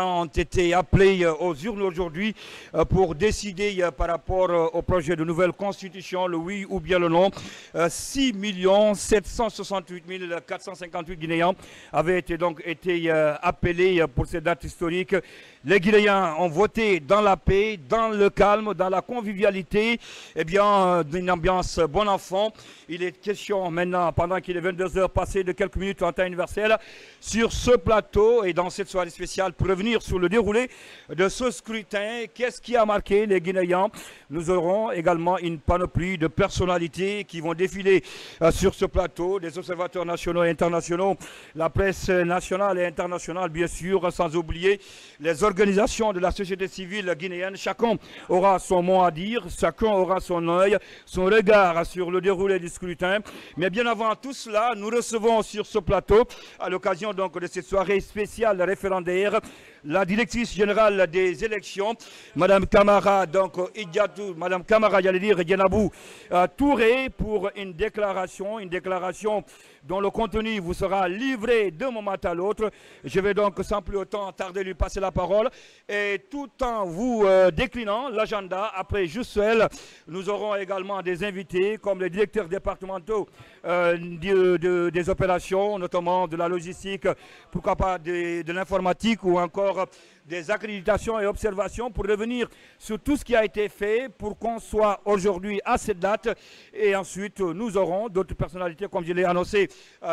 ont été appelés aux urnes aujourd'hui pour décider par rapport au projet de nouvelle constitution, le oui ou bien le non. 6 768 458 Guinéens avaient donc été appelés pour cette date historique. Les Guinéens ont voté dans la paix, dans le calme, dans la convivialité, eh bien, d'une ambiance bon enfant. Il est question maintenant, pendant qu'il est 22 h passé de quelques minutes en temps universel, sur ce plateau et dans cette soirée spéciale pour revenir sur le déroulé de ce scrutin. Qu'est-ce qui a marqué les Guinéens? Nous aurons également une panoplie de personnalités qui vont défiler sur ce plateau, des observateurs nationaux et internationaux, la presse nationale et internationale, bien sûr, sans oublier les organisations de la société civile guinéenne. Chacun aura son mot à dire, chacun aura son œil, son regard sur le déroulé du scrutin. Mais bien avant tout cela, nous recevons sur ce plateau, à l'occasion donc de cette soirée spéciale référendaire, la directrice générale des élections, Madame Camara, donc Idjatou, Madame Camara, j'allais dire, Djenabou Touré, pour une déclaration dont le contenu vous sera livré d'un moment à l'autre. Je vais donc sans plus autant tarder lui passer la parole et tout en vous déclinant l'agenda. Après juste elle, nous aurons également des invités comme les directeurs départementaux des opérations, notamment de la logistique, pourquoi pas de l'informatique ou encore des accréditations et observations pour revenir sur tout ce qui a été fait pour qu'on soit aujourd'hui à cette date. Et ensuite, nous aurons d'autres personnalités, comme je l'ai annoncé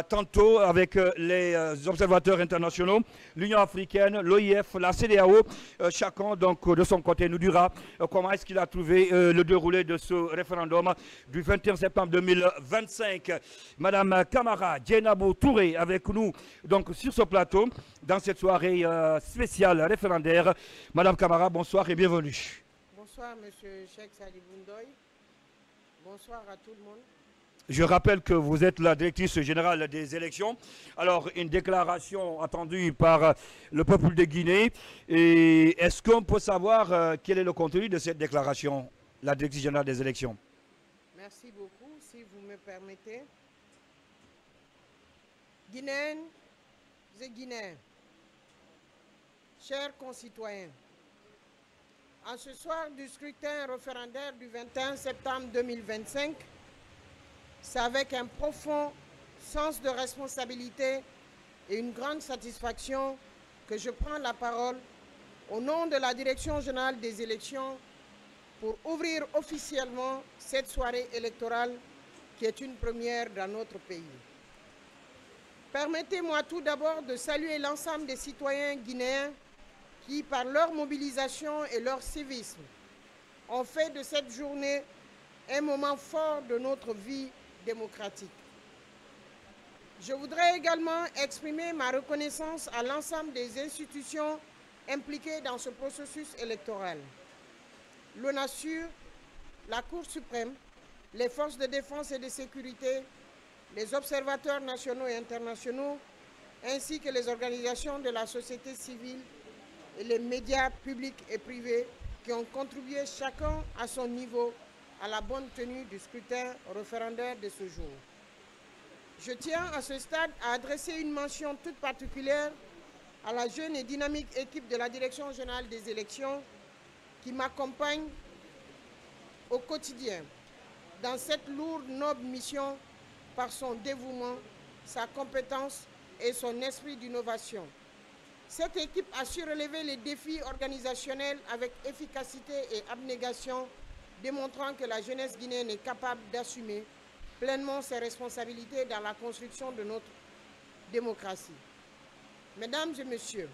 tantôt, avec les observateurs internationaux, l'Union africaine, l'OIF, la CEDEAO. Chacun, donc, de son côté, nous dira comment est-ce qu'il a trouvé le déroulé de ce référendum du 21 septembre 2025. Madame Camara Djenabou Touré avec nous donc sur ce plateau dans cette soirée spéciale référendaire. Madame Camara, bonsoir et bienvenue. Bonsoir Monsieur Cheikh Salibundoy. Bonsoir à tout le monde. Je rappelle que vous êtes la directrice générale des élections. Alors, une déclaration attendue par le peuple de Guinée. Et est-ce qu'on peut savoir quel est le contenu de cette déclaration, la directrice générale des élections? Merci beaucoup, si vous me permettez. Guinéennes et Guinéens, chers concitoyens, en ce soir du scrutin référendaire du 21 septembre 2025, c'est avec un profond sens de responsabilité et une grande satisfaction que je prends la parole au nom de la Direction générale des élections pour ouvrir officiellement cette soirée électorale qui est une première dans notre pays. Permettez-moi tout d'abord de saluer l'ensemble des citoyens guinéens qui, par leur mobilisation et leur civisme, ont fait de cette journée un moment fort de notre vie démocratique. Je voudrais également exprimer ma reconnaissance à l'ensemble des institutions impliquées dans ce processus électoral. L'ONASUR, la Cour suprême, les forces de défense et de sécurité, les observateurs nationaux et internationaux, ainsi que les organisations de la société civile et les médias publics et privés qui ont contribué chacun à son niveau à la bonne tenue du scrutin référendaire de ce jour. Je tiens à ce stade à adresser une mention toute particulière à la jeune et dynamique équipe de la Direction générale des élections qui m'accompagne au quotidien dans cette lourde, noble mission par son dévouement, sa compétence et son esprit d'innovation. Cette équipe a su relever les défis organisationnels avec efficacité et abnégation, démontrant que la jeunesse guinéenne est capable d'assumer pleinement ses responsabilités dans la construction de notre démocratie. Mesdames et messieurs,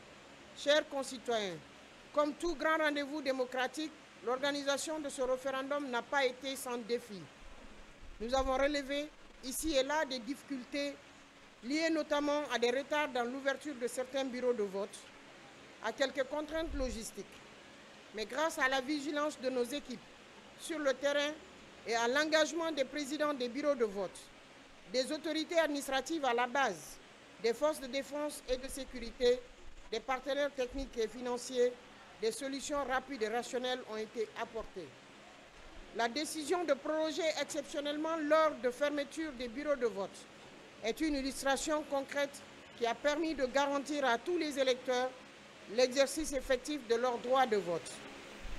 chers concitoyens, comme tout grand rendez-vous démocratique, l'organisation de ce référendum n'a pas été sans défi. Nous avons relevé ici et là des difficultés liées notamment à des retards dans l'ouverture de certains bureaux de vote, à quelques contraintes logistiques. Mais grâce à la vigilance de nos équipes sur le terrain et à l'engagement des présidents des bureaux de vote, des autorités administratives à la base, des forces de défense et de sécurité, des partenaires techniques et financiers, des solutions rapides et rationnelles ont été apportées. La décision de proroger exceptionnellement l'heure de fermeture des bureaux de vote est une illustration concrète qui a permis de garantir à tous les électeurs l'exercice effectif de leur droit de vote.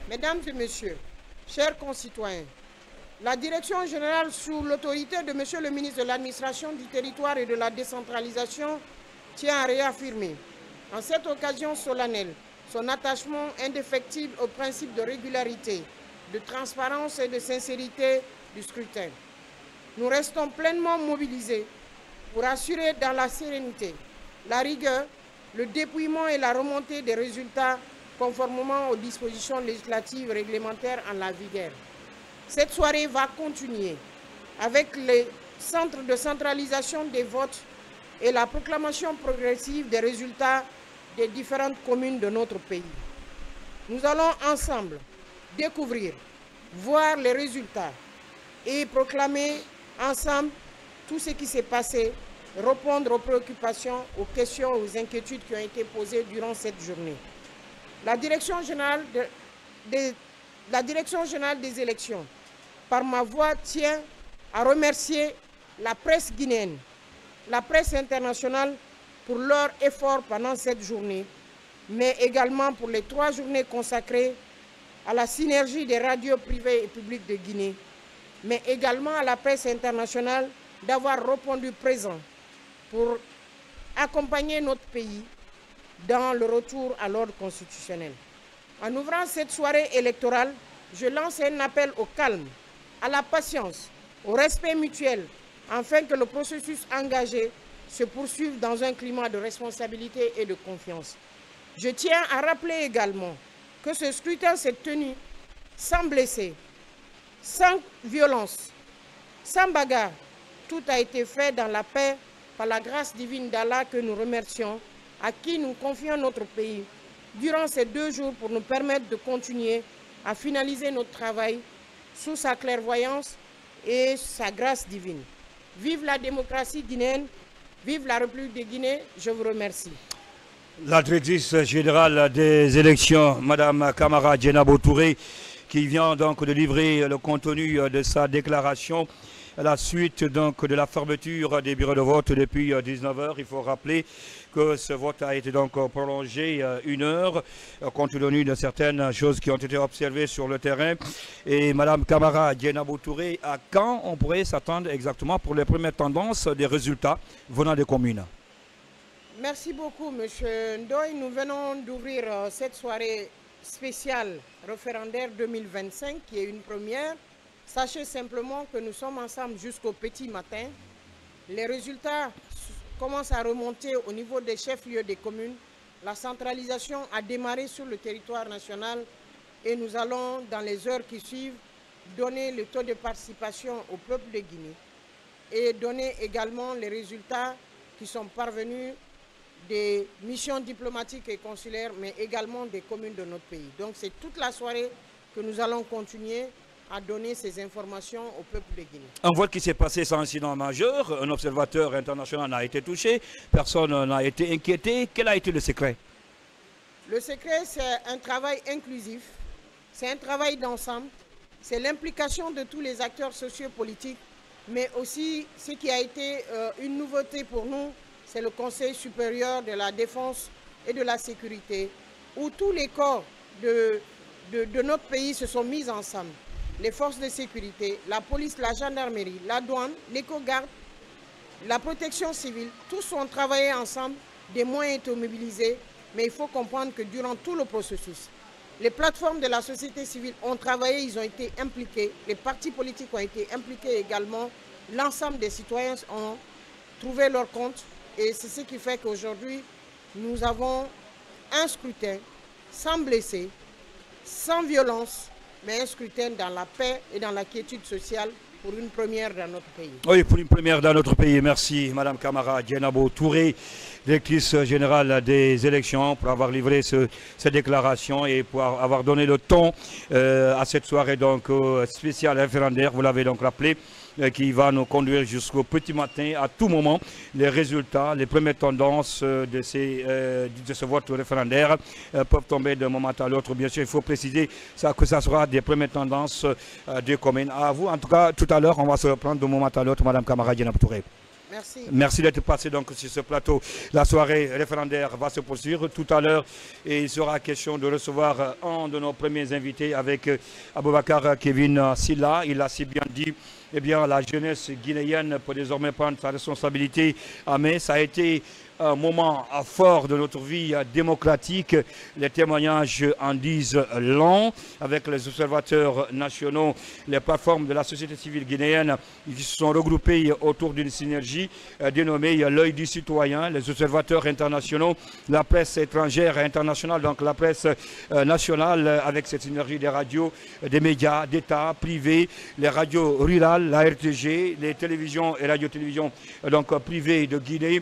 Mesdames et messieurs, chers concitoyens, la Direction générale sous l'autorité de Monsieur le ministre de l'Administration du territoire et de la décentralisation tient à réaffirmer, en cette occasion solennelle, son attachement indéfectible au principe de régularité, de transparence et de sincérité du scrutin. Nous restons pleinement mobilisés pour assurer dans la sérénité, la rigueur, le dépouillement et la remontée des résultats conformément aux dispositions législatives et réglementaires en la vigueur. Cette soirée va continuer avec les centres de centralisation des votes et la proclamation progressive des résultats des différentes communes de notre pays. Nous allons ensemble découvrir, voir les résultats et proclamer ensemble tout ce qui s'est passé, répondre aux préoccupations, aux questions, aux inquiétudes qui ont été posées durant cette journée. La Direction générale des élections, par ma voix, tient à remercier la presse guinéenne, la presse internationale pour leur effort pendant cette journée, mais également pour les 3 journées consacrées à la synergie des radios privées et publiques de Guinée, mais également à la presse internationale d'avoir répondu présent pour accompagner notre pays dans le retour à l'ordre constitutionnel. En ouvrant cette soirée électorale, je lance un appel au calme, à la patience, au respect mutuel, afin que le processus engagé se poursuive dans un climat de responsabilité et de confiance. Je tiens à rappeler également que ce scrutin s'est tenu sans blessés, sans violence, sans bagarre. Tout a été fait dans la paix par la grâce divine d'Allah que nous remercions, à qui nous confions notre pays durant ces 2 jours pour nous permettre de continuer à finaliser notre travail sous sa clairvoyance et sa grâce divine. Vive la démocratie guinéenne, vive la République de Guinée, je vous remercie. La directrice générale des élections, Madame Kamara Djenabo Touré, qui vient donc de livrer le contenu de sa déclaration à la suite donc de la fermeture des bureaux de vote depuis 19 h. Il faut rappeler que ce vote a été donc prolongé 1 heure compte tenu de certaines choses qui ont été observées sur le terrain. Et Madame Kamara Djenabo Touré, à quand on pourrait s'attendre exactement pour les premières tendances des résultats venant des communes? Merci beaucoup, Monsieur Ndoye. Nous venons d'ouvrir cette soirée spéciale référendaire 2025, qui est une première. Sachez simplement que nous sommes ensemble jusqu'au petit matin. Les résultats commencent à remonter au niveau des chefs-lieux des communes. La centralisation a démarré sur le territoire national et nous allons, dans les heures qui suivent, donner le taux de participation au peuple de Guinée et donner également les résultats qui sont parvenus des missions diplomatiques et consulaires, mais également des communes de notre pays. Donc c'est toute la soirée que nous allons continuer à donner ces informations au peuple de Guinée. Un vote qui s'est passé sans incident majeur, un observateur international n'a été touché, personne n'a été inquiété. Quel a été le secret? Le secret, c'est un travail inclusif, c'est un travail d'ensemble, c'est l'implication de tous les acteurs sociopolitiques, mais aussi ce qui a été une nouveauté pour nous, c'est le Conseil supérieur de la défense et de la sécurité, où tous les corps de notre pays se sont mis ensemble. Les forces de sécurité, la police, la gendarmerie, la douane, l'éco-garde, la protection civile, tous ont travaillé ensemble, des moyens étaient mobilisés, mais il faut comprendre que durant tout le processus, les plateformes de la société civile ont travaillé, ils ont été impliqués, les partis politiques ont été impliqués également, l'ensemble des citoyens ont trouvé leur compte. Et c'est ce qui fait qu'aujourd'hui, nous avons un scrutin sans blessés, sans violence, mais un scrutin dans la paix et dans la quiétude sociale pour une première dans notre pays. Oui, pour une première dans notre pays. Merci Madame Kamara Djenabo Touré, directrice générale des élections, pour avoir livré cette déclaration et pour avoir donné le ton à cette soirée donc spéciale référendaire, vous l'avez donc rappelé, qui va nous conduire jusqu'au petit matin. À tout moment, les résultats, les premières tendances de ce vote référendaire peuvent tomber d'un moment à l'autre. Bien sûr, il faut préciser que ça sera des premières tendances des communes. À vous, en tout cas, tout à l'heure, on va se reprendre d'un moment à l'autre, Madame Kamara Djenabo Touré. Merci. Merci d'être passé donc sur ce plateau. La soirée référendaire va se poursuivre tout à l'heure et il sera question de recevoir un de nos premiers invités avec Aboubacar Kevin Silla. Il a si bien dit, eh bien, la jeunesse guinéenne peut désormais prendre sa responsabilité à main. Ça a été un moment fort de notre vie démocratique. Les témoignages en disent long avec les observateurs nationaux, les plateformes de la société civile guinéenne qui se sont regroupées autour d'une synergie dénommée l'œil du citoyen, les observateurs internationaux, la presse étrangère et internationale, donc la presse nationale avec cette synergie des radios, des médias d'État, privés, les radios rurales, la RTG, les télévisions et radio-télévisions donc privées de Guinée.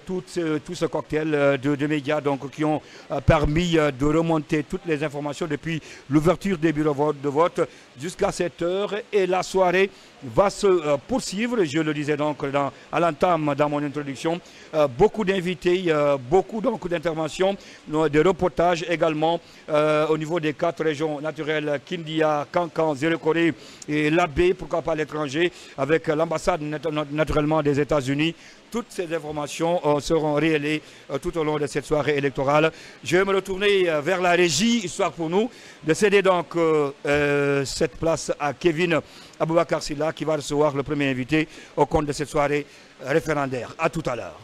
Tout ce cocktail de médias donc, qui ont permis de remonter toutes les informations depuis l'ouverture des bureaux de vote jusqu'à cette heure. Et la soirée va se poursuivre, je le disais donc à l'entame dans mon introduction. Beaucoup d'invités, beaucoup d'interventions, des reportages également au niveau des 4 régions naturelles, Kindia, Kankan, Zérekoré et l'Abbé, pourquoi pas l'étranger, avec l'ambassade naturellement des États-Unis. Toutes ces informations seront révélées tout au long de cette soirée électorale. Je vais me retourner vers la régie, histoire pour nous de céder donc cette place à Kevin Aboubacar Silla qui va recevoir le premier invité au compte de cette soirée référendaire. À tout à l'heure.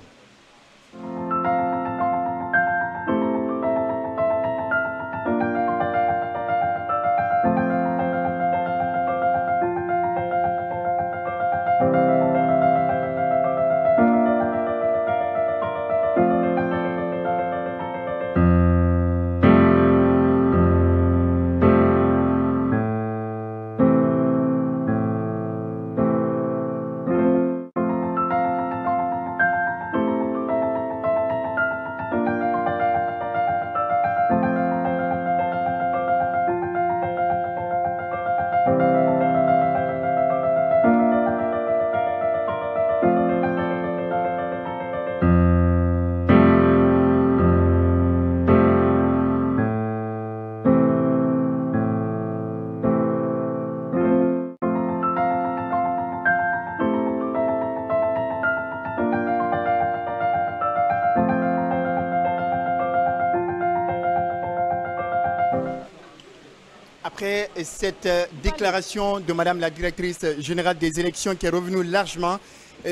Après cette déclaration de Madame la directrice générale des élections qui est revenue largement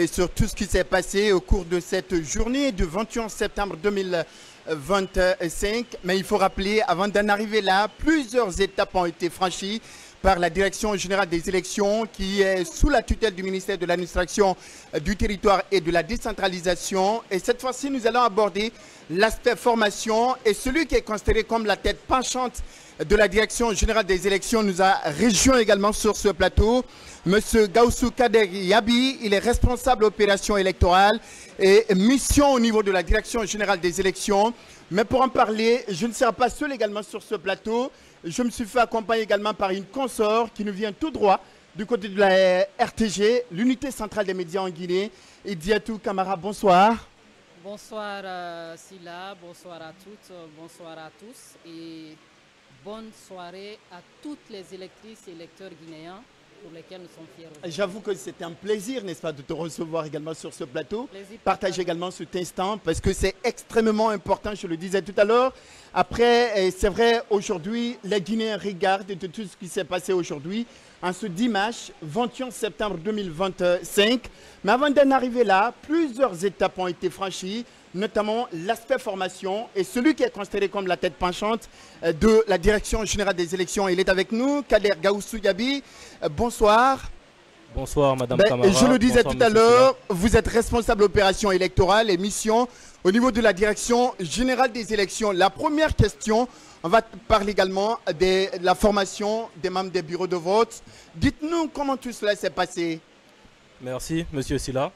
sur tout ce qui s'est passé au cours de cette journée du 21 septembre 2025. Mais il faut rappeler, avant d'en arriver là, plusieurs étapes ont été franchies par la Direction générale des élections qui est sous la tutelle du ministère de l'administration du territoire et de la décentralisation. Et cette fois-ci, nous allons aborder l'aspect formation et celui qui est considéré comme la tête penchante de la Direction générale des élections nous a rejoint également sur ce plateau. Monsieur Gaussou Kader Yabi, il est responsable opération électorale et mission au niveau de la Direction générale des élections. Mais pour en parler, je ne serai pas seul également sur ce plateau. Je me suis fait accompagner également par une consort qui nous vient tout droit du côté de la RTG, l'unité centrale des médias en Guinée. Idiatou Kamara, bonsoir. Bonsoir Silla, bonsoir à toutes, bonsoir à tous et bonne soirée à toutes les électrices et électeurs guinéens pour lesquels nous sommes fiers. J'avoue que c'était un plaisir, n'est-ce pas, de te recevoir également sur ce plateau. Partage également cet instant parce que c'est extrêmement important, je le disais tout à l'heure. Après, c'est vrai, aujourd'hui, les Guinéens regardent de tout ce qui s'est passé aujourd'hui, en ce dimanche 21 septembre 2025. Mais avant d'en arriver là, plusieurs étapes ont été franchies, notamment l'aspect formation et celui qui est considéré comme la tête penchante de la Direction générale des élections. Il est avec nous, Kader Gaussou Yabi. Bonsoir. Bonsoir, Madame Kamara. Je le disais Bonsoir, tout à l'heure, vous êtes responsable opération électorale et mission au niveau de la Direction générale des élections. La première question, on va parler également de la formation des membres des bureaux de vote. Dites-nous comment tout cela s'est passé. Merci, Monsieur Silla.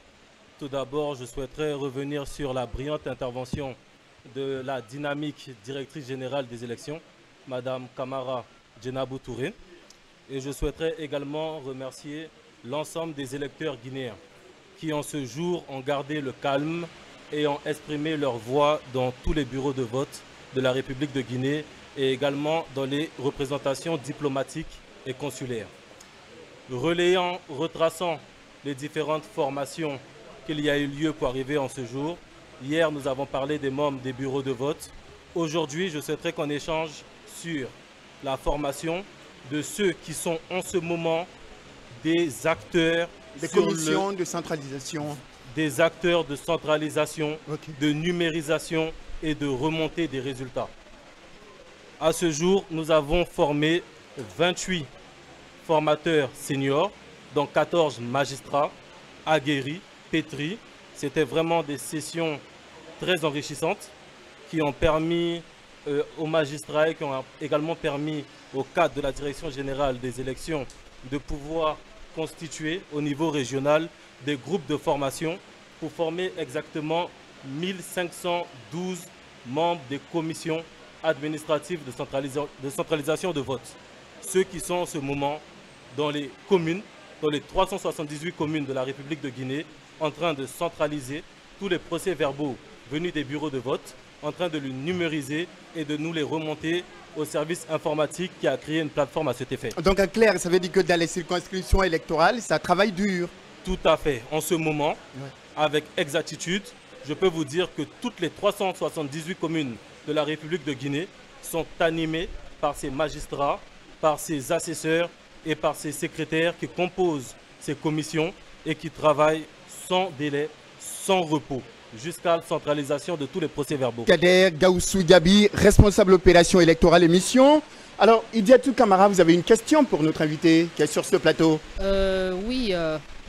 Tout d'abord, je souhaiterais revenir sur la brillante intervention de la dynamique directrice générale des élections, Madame Kamara Djenabou Touré. Et je souhaiterais également remercier l'ensemble des électeurs guinéens qui, en ce jour, ont gardé le calme et ont exprimé leur voix dans tous les bureaux de vote de la République de Guinée et également dans les représentations diplomatiques et consulaires. Retraçant les différentes formations qu'il y a eu lieu pour arriver en ce jour. Hier, nous avons parlé des membres des bureaux de vote. Aujourd'hui, je souhaiterais qu'on échange sur la formation de ceux qui sont en ce moment des acteurs des commissions de centralisation. Des acteurs de centralisation, Okay. de numérisation et de remontée des résultats. À ce jour, nous avons formé 28 formateurs seniors, dont 14 magistrats, aguerris, pétris. C'était vraiment des sessions très enrichissantes qui ont permis aux magistrats et qui ont également permis au cadre de la Direction générale des élections de pouvoir constituer au niveau régional des groupes de formation pour former exactement 1512 membres des commissions administratives de centralisation de vote. Ceux qui sont en ce moment dans les communes, dans les 378 communes de la République de Guinée, en train de centraliser tous les procès-verbaux venus des bureaux de vote, en train de les numériser et de nous les remonter au service informatique qui a créé une plateforme à cet effet. Donc en clair, ça veut dire que dans les circonscriptions électorales, ça travaille dur. Tout à fait. En ce moment, avec exactitude, je peux vous dire que toutes les 378 communes de la République de Guinée sont animées par ces magistrats, par ces assesseurs et par ces secrétaires qui composent ces commissions et qui travaillent sans délai, sans repos, jusqu'à la centralisation de tous les procès-verbaux. Kader Gaoussou Gabi, responsable opération électorale et mission. Alors, Idiatou Kamara, vous avez une question pour notre invité qui est sur ce plateau? Oui,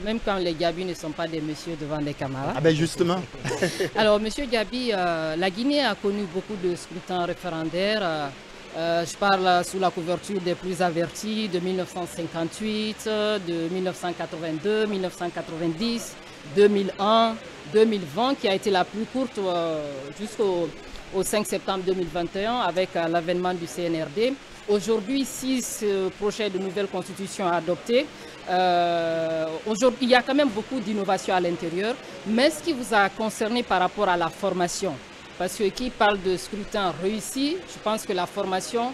même quand les Gabi ne sont pas des messieurs devant des camarades. Ah ben justement. Alors, monsieur Gabi, la Guinée a connu beaucoup de scrutins référendaires. Je parle sous la couverture des plus avertis de 1958, de 1982, 1990, 2001, 2020, qui a été la plus courte jusqu'au 5 septembre 2021 avec l'avènement du CNRD. Aujourd'hui, si ce projet de nouvelle constitution est adopté, aujourd'hui, il y a quand même beaucoup d'innovations à l'intérieur. Mais ce qui vous a concerné par rapport à la formation, parce que qui parle de scrutin réussi, je pense que la formation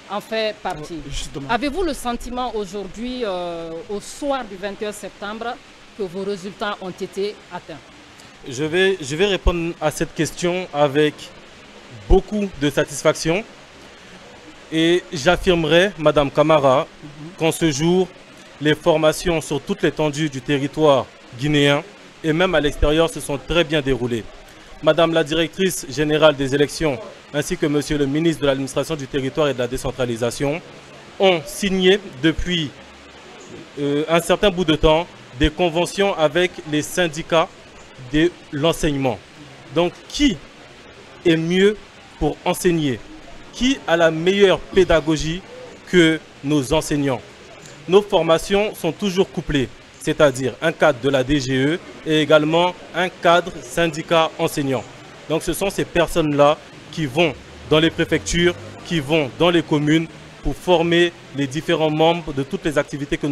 en fait partie. Avez-vous le sentiment aujourd'hui, au soir du 21 septembre, que vos résultats ont été atteints? Je vais répondre à cette question avec beaucoup de satisfaction. Et j'affirmerai, Madame Kamara, qu'en ce jour, les formations sur toute l'étendue du territoire guinéen et même à l'extérieur se sont très bien déroulées. Madame la directrice générale des élections ainsi que Monsieur le ministre de l'administration du territoire et de la décentralisation ont signé depuis un certain bout de temps des conventions avec les syndicats de l'enseignement. Donc qui est mieux pour enseigner? Qui a la meilleure pédagogie que nos enseignants? Nos formations sont toujours couplées, c'est-à-dire un cadre de la DGE et également un cadre syndicat enseignant. Donc ce sont ces personnes-là qui vont dans les préfectures, qui vont dans les communes pour former les différents membres de toutes les activités que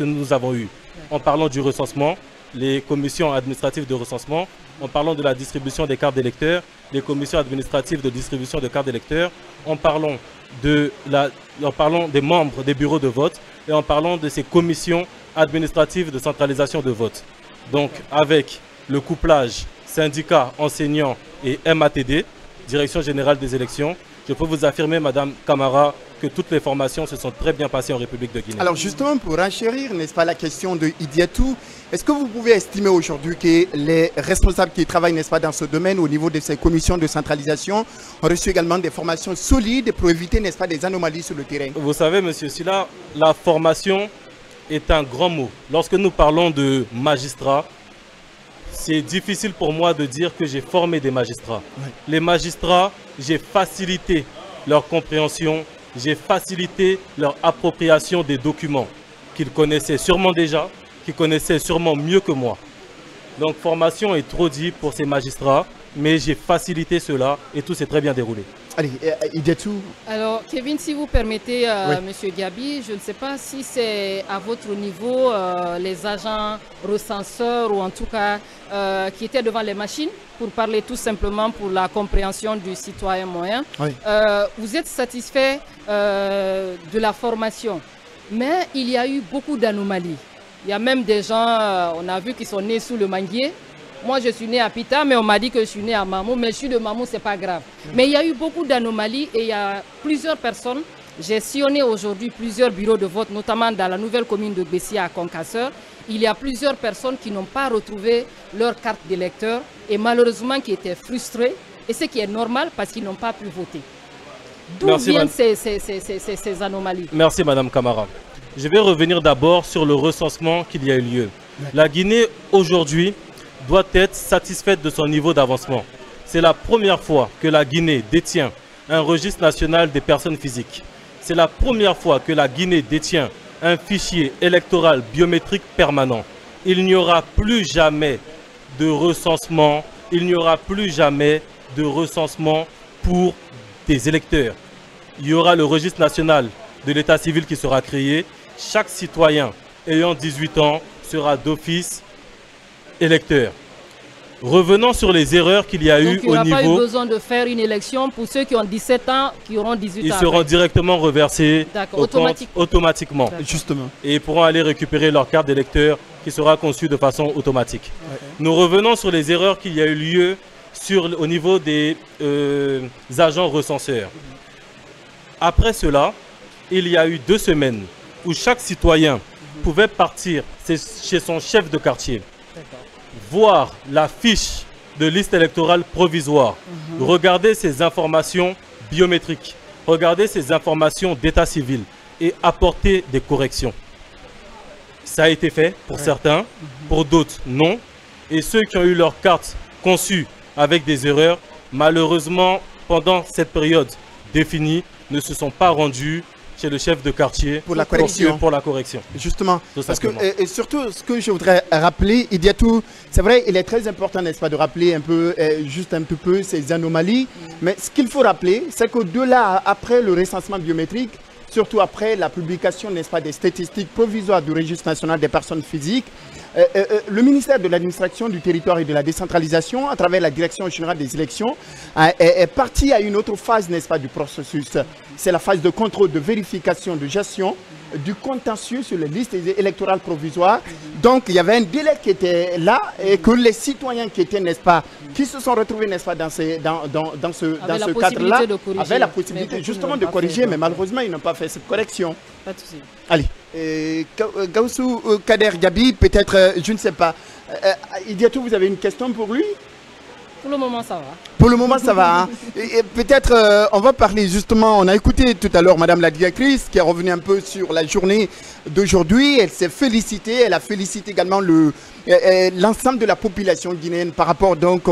nous avons eues. En parlant du recensement, les commissions administratives de recensement, en parlant de la distribution des cartes d'électeurs, les commissions administratives de distribution de cartes d'électeurs, en parlant des membres des bureaux de vote et en parlant de ces commissions administratives de centralisation de vote. Donc avec le couplage syndicat, enseignants et MATD, Direction générale des élections, je peux vous affirmer, Madame Kamara, que toutes les formations se sont très bien passées en République de Guinée. Alors justement, pour renchérir, n'est-ce pas, la question de Idiatou, est-ce que vous pouvez estimer aujourd'hui que les responsables qui travaillent, n'est-ce pas, dans ce domaine au niveau de ces commissions de centralisation ont reçu également des formations solides pour éviter, n'est-ce pas, des anomalies sur le terrain? Vous savez, Monsieur Silla, la formation est un grand mot. Lorsque nous parlons de magistrats, c'est difficile pour moi de dire que j'ai formé des magistrats. Oui. Les magistrats, j'ai facilité leur compréhension, j'ai facilité leur appropriation des documents qu'ils connaissaient sûrement déjà, qu'ils connaissaient sûrement mieux que moi. Donc formation est trop dit pour ces magistrats, mais j'ai facilité cela et tout s'est très bien déroulé. Allez, Idiatou. Alors, Kevin, si vous permettez, oui. Monsieur Gabi, je ne sais pas si c'est à votre niveau les agents recenseurs ou en tout cas qui étaient devant les machines pour parler tout simplement pour la compréhension du citoyen moyen. Oui. Vous êtes satisfait de la formation, mais il y a eu beaucoup d'anomalies. Il y a même des gens, on a vu, qui sont nés sous le manguier. Moi, je suis né à Pita, mais on m'a dit que je suis né à Mamou. Mais je suis de Mamou, c'est pas grave. Mais il y a eu beaucoup d'anomalies et il y a plusieurs personnes. J'ai sillonné aujourd'hui plusieurs bureaux de vote, notamment dans la nouvelle commune de Bessia à Concasseur. Il y a plusieurs personnes qui n'ont pas retrouvé leur carte d'électeur et malheureusement qui étaient frustrées. Et ce qui est normal parce qu'ils n'ont pas pu voter. D'où viennent ces anomalies? Merci Madame Camara. Je vais revenir d'abord sur le recensement qu'il y a eu lieu. La Guinée aujourd'hui doit être satisfaite de son niveau d'avancement. C'est la première fois que la Guinée détient un registre national des personnes physiques. C'est la première fois que la Guinée détient un fichier électoral biométrique permanent. Il n'y aura plus jamais de recensement, il n'y aura plus jamais de recensement pour des électeurs. Il y aura le registre national de l'état civil qui sera créé. Chaque citoyen ayant 18 ans sera d'office électeur. Revenons sur les erreurs qu'il y a eu au niveau... Donc il n'y aura pas eu besoin de faire une élection pour ceux qui ont 17 ans, qui auront 18 ans. Ils seront directement reversés automatiquement. Justement. Et ils pourront aller récupérer leur carte d'électeur qui sera conçue de façon automatique. Ouais. Nous revenons sur les erreurs qu'il y a eu lieu au niveau des agents recenseurs. Après cela, il y a eu 2 semaines où chaque citoyen pouvait partir chez son chef de quartier, voir la fiche de liste électorale provisoire, regarder ses informations biométriques, regarder ses informations d'état civil et apporter des corrections. Ça a été fait pour certains, pour d'autres non. Et ceux qui ont eu leur carte conçue avec des erreurs, malheureusement, pendant cette période définie, ne se sont pas rendus chez le chef de quartier pour la correction. Justement, parce que, et surtout, ce que je voudrais rappeler, Idiatou, c'est vrai, il est très important, n'est-ce pas, de rappeler un peu, juste un peu ces anomalies, mais ce qu'il faut rappeler, c'est qu'au-delà, après le recensement biométrique, surtout après la publication, n'est-ce pas, des statistiques provisoires du registre national des personnes physiques, le ministère de l'administration du territoire et de la décentralisation, à travers la direction générale des élections, est parti à une autre phase, n'est-ce pas, du processus. C'est la phase de contrôle, de vérification, de gestion du contentieux sur les listes électorales provisoires. Donc, il y avait un délai qui était là et que les citoyens qui étaient, n'est-ce pas, qui se sont retrouvés, n'est-ce pas, dans ce cadre-là, avaient la possibilité justement de corriger, mais malheureusement, ils n'ont pas fait cette correction. Pas de souci. Allez. Gaussou Kader Gabi, peut-être, je ne sais pas. Idiatou, vous avez une question pour lui? Pour le moment, ça va. Pour le moment, ça va. Hein. Peut-être, on va parler justement, on a écouté tout à l'heure Madame la directrice qui est revenue un peu sur la journée d'aujourd'hui. Elle s'est félicitée, elle a félicité également l'ensemble de la population guinéenne par rapport donc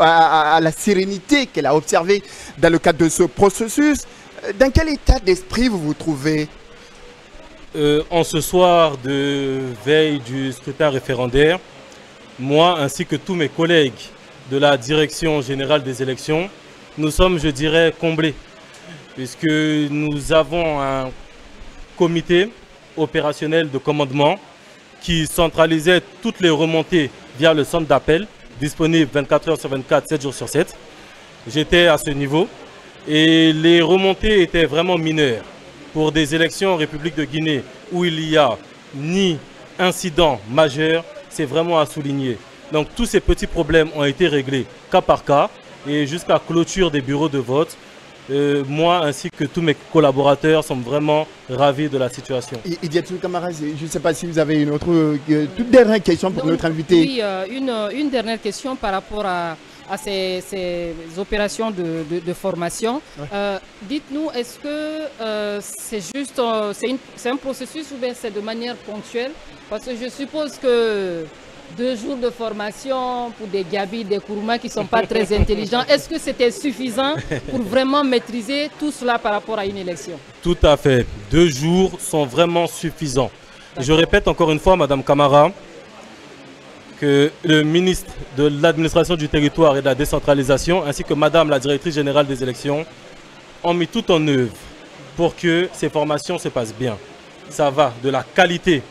à la sérénité qu'elle a observée dans le cadre de ce processus. Dans quel état d'esprit vous vous trouvez? En ce soir de veille du scrutin référendaire, moi ainsi que tous mes collègues de la direction générale des élections, nous sommes, je dirais, comblés, puisque nous avons un comité opérationnel de commandement qui centralisait toutes les remontées via le centre d'appel, disponible 24 heures sur 24, 7 jours sur 7. J'étais à ce niveau et les remontées étaient vraiment mineures. Pour des élections en République de Guinée où il n'y a ni incident majeur, c'est vraiment à souligner. Donc tous ces petits problèmes ont été réglés cas par cas et jusqu'à clôture des bureaux de vote. Moi ainsi que tous mes collaborateurs sommes vraiment ravis de la situation. Idiatou Camara, je ne sais pas si vous avez une autre toute dernière question pour notre invité. Oui, une dernière question par rapport à ces opérations de formation. Ouais. Dites-nous, est-ce que c'est juste c'est un processus ou bien c'est de manière ponctuelle? Parce que je suppose que 2 jours de formation pour des Gabi, des Kourouma qui ne sont pas très intelligents, est-ce que c'était suffisant pour vraiment maîtriser tout cela par rapport à une élection? Tout à fait. 2 jours sont vraiment suffisants. Je répète encore une fois, Madame Camara, que le ministre de l'administration du territoire et de la décentralisation, ainsi que Madame la directrice générale des élections, ont mis tout en œuvre pour que ces formations se passent bien. Ça va de la qualité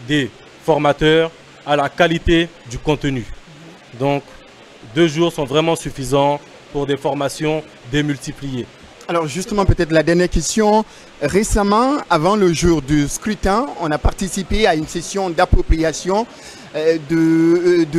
des formateurs à la qualité du contenu. Donc, 2 jours sont vraiment suffisants pour des formations démultipliées. Alors justement, peut-être la dernière question. Récemment, avant le jour du scrutin, on a participé à une session d'appropriation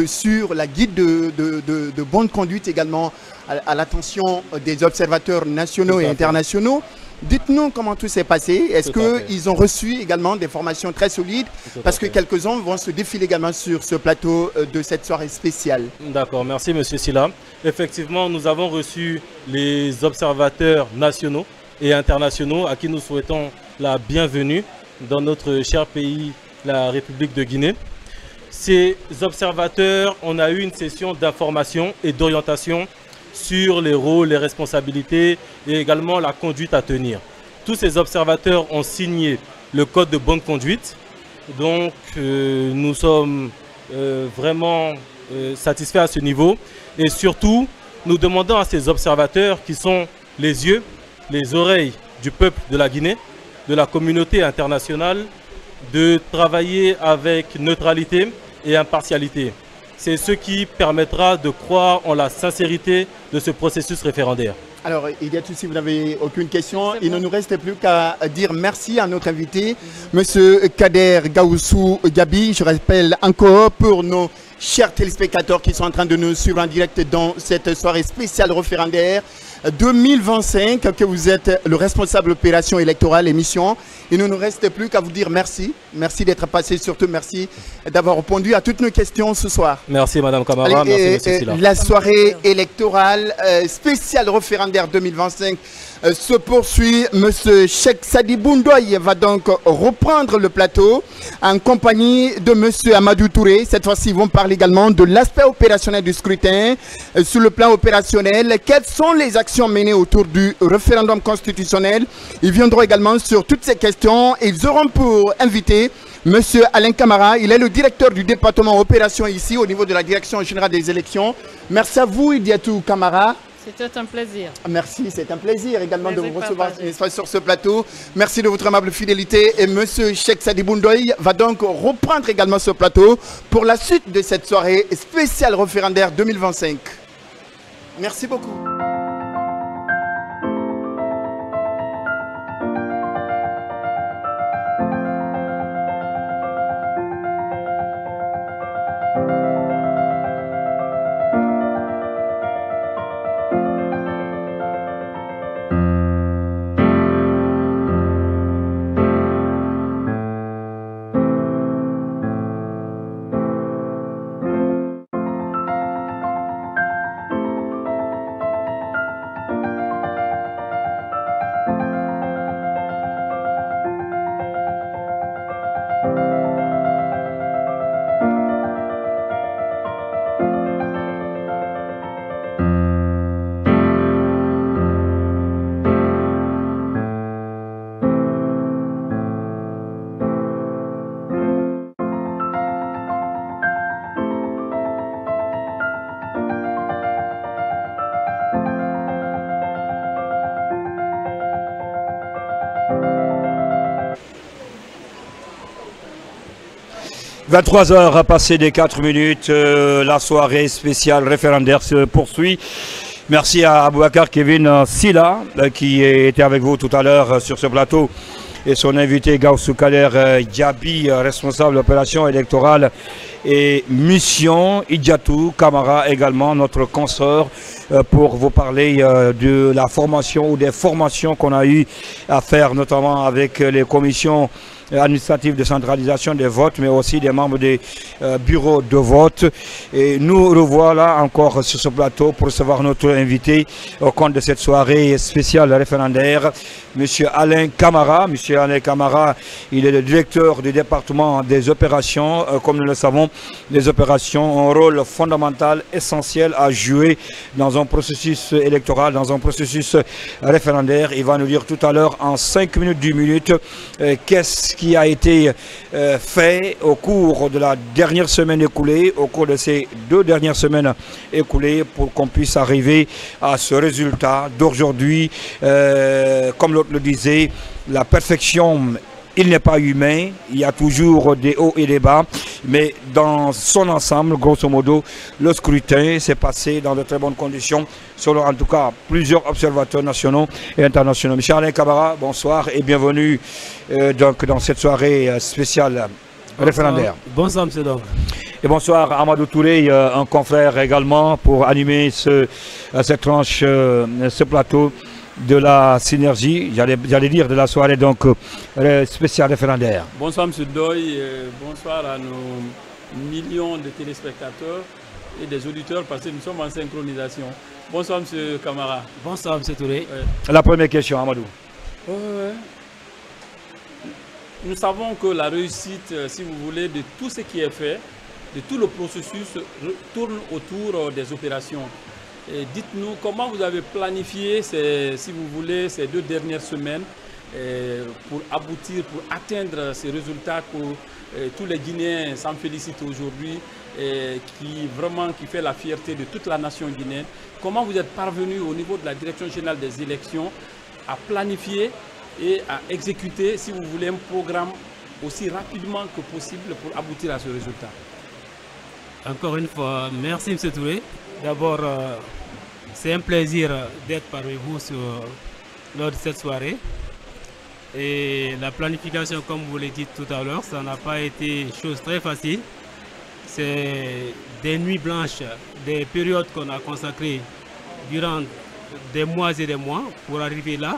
sur la guide de bonne conduite également à l'attention des observateurs nationaux et internationaux. Dites-nous comment tout s'est passé. Est-ce qu'ils ont reçu également des formations très solides? Parce que quelques-uns vont se défiler également sur ce plateau de cette soirée spéciale. D'accord, merci Monsieur Silla. Effectivement, nous avons reçu les observateurs nationaux et internationaux à qui nous souhaitons la bienvenue dans notre cher pays, la République de Guinée. Ces observateurs, on a eu une session d'information et d'orientation sur les rôles, les responsabilités et également la conduite à tenir. Tous ces observateurs ont signé le code de bonne conduite. Donc nous sommes vraiment satisfaits à ce niveau. Et surtout, nous demandons à ces observateurs qui sont les yeux, les oreilles du peuple de la Guinée, de la communauté internationale, de travailler avec neutralité et impartialité. C'est ce qui permettra de croire en la sincérité de ce processus référendaire. Alors, Idiatou, si vous n'avez aucune question, il ne nous reste plus qu'à dire merci à notre invité, Monsieur Kader Gaoussou Gabi. Je rappelle encore pour nos chers téléspectateurs qui sont en train de nous suivre en direct dans cette soirée spéciale référendaire 2025, que vous êtes le responsable opération électorale et mission. Il ne nous reste plus qu'à vous dire merci. Merci d'être passé, surtout merci d'avoir répondu à toutes nos questions ce soir. Merci Madame Camara, merci Monsieur Silla. La soirée électorale spéciale référendaire 2025 se poursuit. Monsieur Cheikh Sadibou Ndoye va donc reprendre le plateau en compagnie de Monsieur Amadou Touré. Cette fois-ci, ils vont parler également de l'aspect opérationnel du scrutin. Sur le plan opérationnel, quelles sont les actions menées autour du référendum constitutionnel? Ils viendront également sur toutes ces questions. Ils auront pour invité Monsieur Alain Camara. Il est le directeur du département opération ici au niveau de la direction générale des élections. Merci à vous, Idiatou Camara. C'était un plaisir. Merci, c'est un plaisir également de vous recevoir sur ce plateau. Merci de votre amable fidélité. Et Monsieur Cheikh Sadibou Ndoye va donc reprendre également ce plateau pour la suite de cette soirée spéciale référendaire 2025. Merci beaucoup. « 23h passé des 4 minutes, la soirée spéciale référendaire se poursuit. Merci à Aboubacar Kevin Silla qui était avec vous tout à l'heure sur ce plateau et son invité Gaoussou Kader Gabi, responsable opération électorale et mission, Idiatou Camara également, notre consort, pour vous parler de la formation ou des formations qu'on a eu à faire, notamment avec les commissions administrative de centralisation des votes, mais aussi des membres des bureaux de vote. Et nous revoilà encore sur ce plateau pour recevoir notre invité au compte de cette soirée spéciale référendaire, M. Alain Camara. M. Alain Camara, il est le directeur du département des opérations. Comme nous le savons, les opérations ont un rôle fondamental, essentiel à jouer dans un processus électoral, dans un processus référendaire. Il va nous dire tout à l'heure, en 5 minutes, 10 minutes, qu'est-ce qui a été fait au cours de la dernière semaine écoulée, au cours de ces 2 dernières semaines écoulées, pour qu'on puisse arriver à ce résultat d'aujourd'hui. Comme l'autre le disait, la perfection, il n'est pas humain, il y a toujours des hauts et des bas, mais dans son ensemble, grosso modo, le scrutin s'est passé dans de très bonnes conditions, selon en tout cas plusieurs observateurs nationaux et internationaux. Monsieur Alain Camara, bonsoir et bienvenue donc dans cette soirée spéciale référendaire. Bonsoir, M. Donc. Et bonsoir Amadou Touré, un confrère également pour animer cette tranche, ce plateau de la synergie, j'allais dire de la soirée donc spéciale référendaire. Bonsoir M. Doy, bonsoir à nos millions de téléspectateurs et des auditeurs parce que nous sommes en synchronisation. Bonsoir M. Camara. Bonsoir M. Touré. La première question, Amadou. Nous savons que la réussite, si vous voulez, de tout ce qui est fait, de tout le processus tourne autour des opérations. Dites-nous comment vous avez planifié, si vous voulez, ces 2 dernières semaines pour aboutir, pour atteindre ces résultats que tous les Guinéens s'en félicitent aujourd'hui, qui fait la fierté de toute la nation guinéenne. Comment vous êtes parvenu au niveau de la Direction générale des élections à planifier et à exécuter, si vous voulez, un programme aussi rapidement que possible pour aboutir à ce résultat? Encore une fois, merci M. Touré. D'abord, c'est un plaisir d'être parmi vous lors de cette soirée. Et la planification, comme vous l'avez dit tout à l'heure, ça n'a pas été chose très facile. C'est des nuits blanches, des périodes qu'on a consacrées durant des mois et des mois pour arriver là.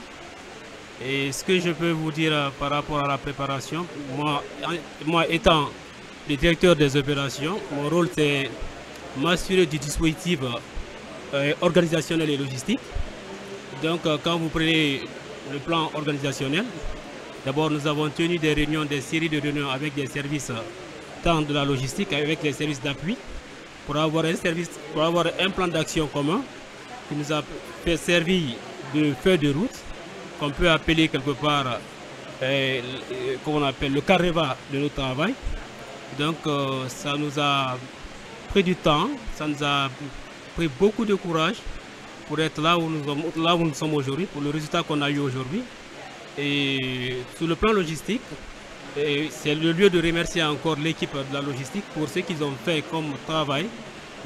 Et ce que je peux vous dire par rapport à la préparation, moi étant le directeur des opérations, mon rôle c'est m'assurer du dispositif organisationnel et logistique. Donc quand vous prenez le plan organisationnel, d'abord nous avons tenu des séries de réunions avec des services tant de la logistique avec les services d'appui pour avoir un plan d'action commun qui nous a fait servir de feuille de route qu'on peut appeler quelque part qu'on appelle le carré-va de notre travail. Donc ça nous a pris du temps, ça nous a pris beaucoup de courage pour être là où nous sommes aujourd'hui, pour le résultat qu'on a eu aujourd'hui. Et sur le plan logistique, c'est le lieu de remercier encore l'équipe de la logistique pour ce qu'ils ont fait comme travail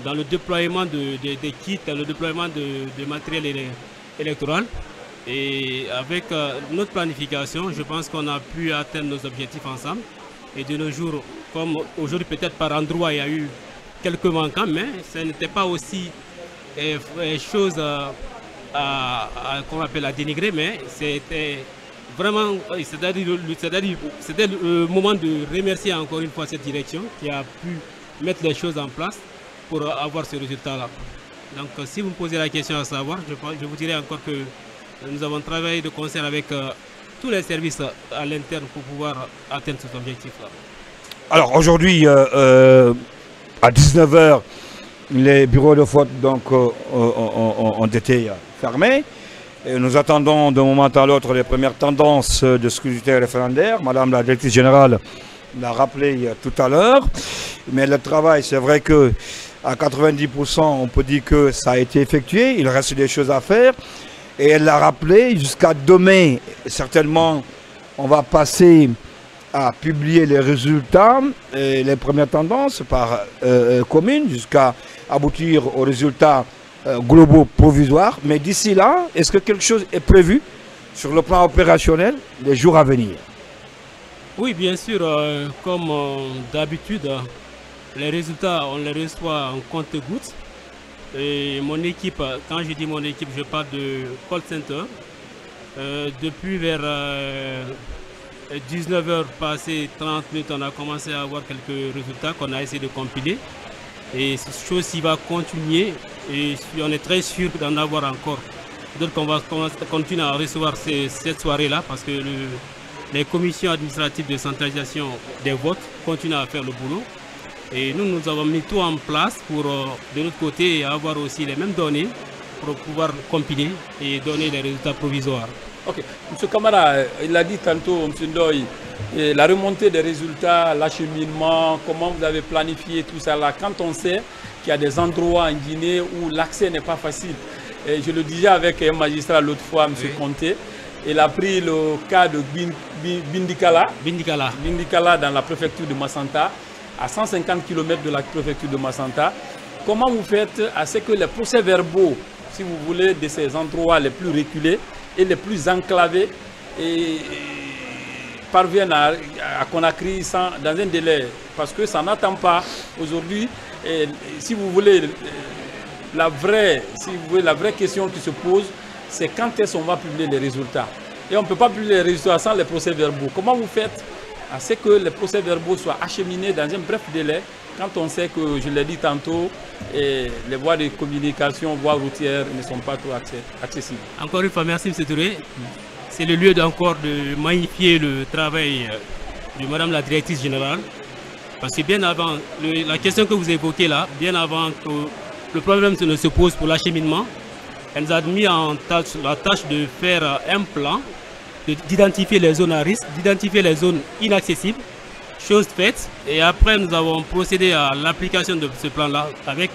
dans le déploiement des kits, le déploiement de matériel électoral. Et avec notre planification, je pense qu'on a pu atteindre nos objectifs ensemble. Et de nos jours, comme aujourd'hui peut-être par endroit il y a eu quelques manquants, mais ce n'était pas aussi chose qu'on appelle à dénigrer, mais c'était vraiment, c'était le moment de remercier encore une fois cette direction qui a pu mettre les choses en place pour avoir ce résultat-là. Donc si vous me posez la question à savoir, je vous dirais encore que nous avons travaillé de concert avec tous les services à l'interne pour pouvoir atteindre cet objectif-là. Alors aujourd'hui, à 19 h, les bureaux de vote donc, ont été fermés. Et nous attendons d'un moment à l'autre les premières tendances de scrutin référendaire. Madame la directrice générale l'a rappelé tout à l'heure. Mais le travail, c'est vrai que à 90%, on peut dire que ça a été effectué. Il reste des choses à faire. Et elle l'a rappelé, jusqu'à demain, certainement, on va passer à publier les résultats et les premières tendances par commune, jusqu'à aboutir aux résultats globaux provisoires. Mais d'ici là, est-ce que quelque chose est prévu sur le plan opérationnel les jours à venir? Oui, bien sûr, comme d'habitude, les résultats, on les reçoit en compte-gouttes. Et mon équipe, quand je dis mon équipe, je parle de call center. Depuis vers 19 h passées 30 minutes, on a commencé à avoir quelques résultats qu'on a essayé de compiler. Et cette chose qui va continuer et on est très sûr d'en avoir encore. Donc on va continuer à recevoir cette soirée-là parce que les commissions administratives de centralisation des votes continuent à faire le boulot. Et nous avons mis tout en place pour, de notre côté, avoir aussi les mêmes données pour pouvoir compiler et donner les résultats provisoires. Ok. M. Camara, il l'a dit tantôt, M. Ndoye, la remontée des résultats, l'acheminement, comment vous avez planifié tout ça là, quand on sait qu'il y a des endroits en Guinée où l'accès n'est pas facile. Et je le disais avec un magistrat l'autre fois, M. Conté, il a pris le cas de Bindikala dans la préfecture de Massanta, à 150 km de la préfecture de Massanta. Comment vous faites à ce que les procès-verbaux, si vous voulez, de ces endroits les plus reculés et les plus enclavés parvienne à Conakry dans un délai, parce que ça n'attend pas aujourd'hui. Et si vous voulez, la vraie question qui se pose, c'est quand est-ce qu'on va publier les résultats. Et on ne peut pas publier les résultats sans les procès-verbaux. Comment vous faites à ce que les procès-verbaux soient acheminés dans un bref délai, quand on sait que, je l'ai dit tantôt, les voies de communication, voies routières ne sont pas trop accessibles. Encore une fois, merci M. Touré. C'est le lieu encore de magnifier le travail de Madame la Directrice Générale. Parce que bien avant, la question que vous évoquez là, bien avant que le problème ne se pose pour l'acheminement, elle nous a mis en tâche la tâche de faire un plan, d'identifier les zones à risque, d'identifier les zones inaccessibles. Chose faite, et après nous avons procédé à l'application de ce plan-là avec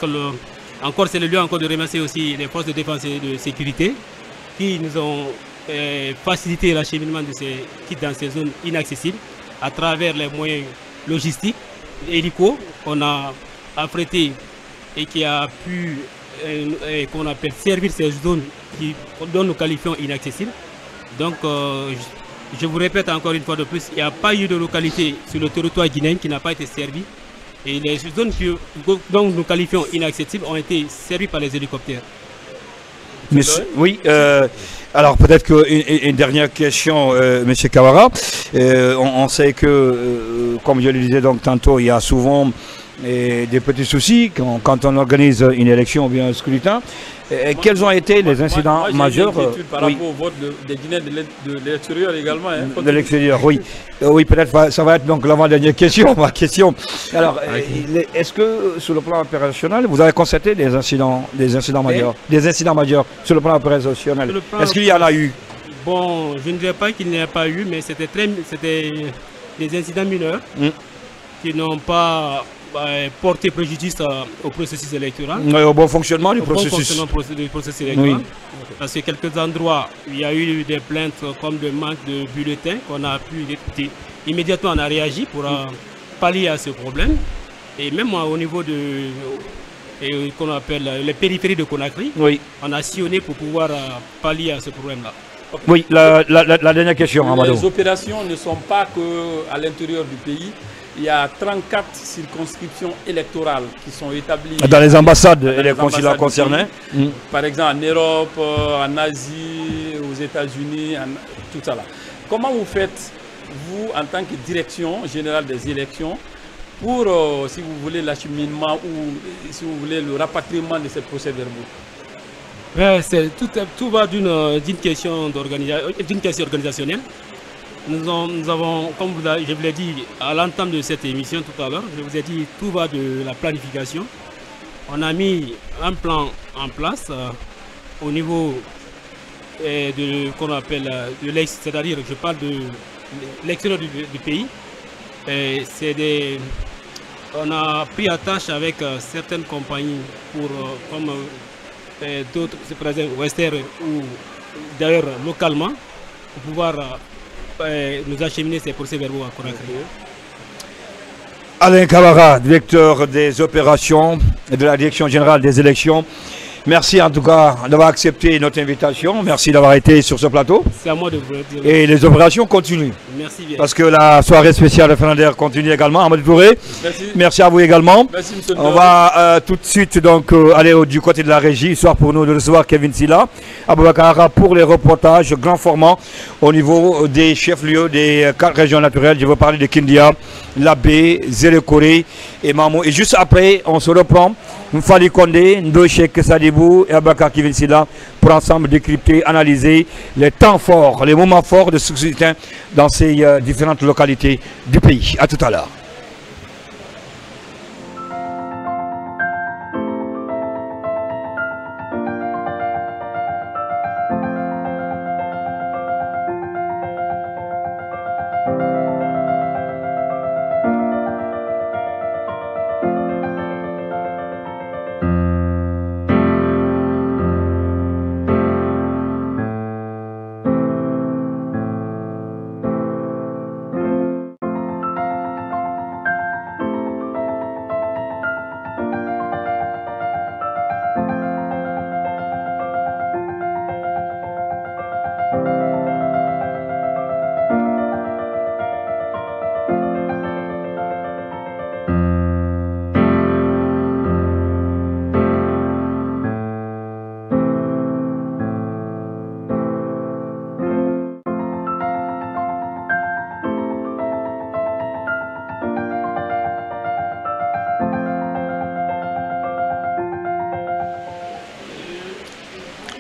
encore c'est le lieu encore de remercier aussi les forces de défense et de sécurité qui nous ont facilité l'acheminement de ces kits dans ces zones inaccessibles à travers les moyens logistiques, hélico qu'on a affrété et qui a pu qu'on appelle servir ces zones dont nous qualifions inaccessibles. Donc je vous répète encore une fois de plus, il n'y a pas eu de localité sur le territoire guinéen qui n'a pas été servie. Et les zones dont nous qualifions inaccessibles ont été servies par les hélicoptères. Oui, alors peut-être qu'une dernière question, M. Kawara. On sait que, comme je le disais donc tantôt, il y a souvent des petits soucis quand on organise une élection ou bien un scrutin. Quels ont été les incidents majeurs par rapport au vote des Guinéens de l'extérieur également. De l'extérieur, oui. Oui, peut-être ça va être donc l'avant-dernière question. Ma question. Alors, est-ce que sur le plan opérationnel, vous avez constaté des incidents majeurs, sur le plan opérationnel? Est-ce qu'il y en a eu? Bon, je ne dirais pas qu'il n'y a pas eu, mais c'était des incidents mineurs qui n'ont pas porter préjudice au processus électoral. Oui, au bon fonctionnement du processus. Électoral. Oui. Parce que quelques endroits, il y a eu des plaintes comme de manque de bulletins qu'on a pu écouter. Immédiatement, on a réagi pour pallier à ce problème. Et même au niveau de qu'on appelle les périphéries de Conakry, on a sillonné pour pouvoir pallier à ce problème-là. Oui, la dernière question, Amadou. Les opérations ne sont pas qu'à l'intérieur du pays. Il y a 34 circonscriptions électorales qui sont établies dans les ambassades et les consulats concernés. Par exemple en Europe, en Asie, aux États-Unis, tout ça là. Comment vous faites, vous, en tant que direction générale des élections, pour, si vous voulez, l'acheminement ou, si vous voulez, le rapatriement de ces procès-verbaux? Tout va d'une question organisationnelle. Nous avons, comme je vous l'ai dit à l'entame de cette émission tout à l'heure, je vous ai dit tout va de la planification. On a mis un plan en place au niveau de qu'on appelle de l'Est, c'est-à-dire je parle de l'extérieur du pays. On a pris attache avec certaines compagnies comme d'autres, par exemple Western ou d'ailleurs localement, pour pouvoir nous acheminer ces procès-verbaux à Conakry. Alain Kawara, directeur des opérations et de la direction générale des élections. Merci en tout cas d'avoir accepté notre invitation. Merci d'avoir été sur ce plateau. C'est à moi de vous le dire. Et les opérations continuent. Merci bien. Parce que la soirée spéciale référendaire continue également. Amadou Touré, merci à vous également. Merci, monsieur. On va tout de suite donc aller du côté de la régie, histoire pour nous de recevoir Kevin Silla, Aboubakara pour les reportages grand format au niveau des chefs-lieux des 4 régions naturelles. Je veux parler de Kindia, Labé, Zérekoré et Mamou. Et juste après, on se reprend. Mfali Kondé, Ndochek Sadibou et Abakar Kevin Silla pour ensemble décrypter, analyser les temps forts, les moments forts de ce scrutin dans ces différentes localités du pays. A tout à l'heure.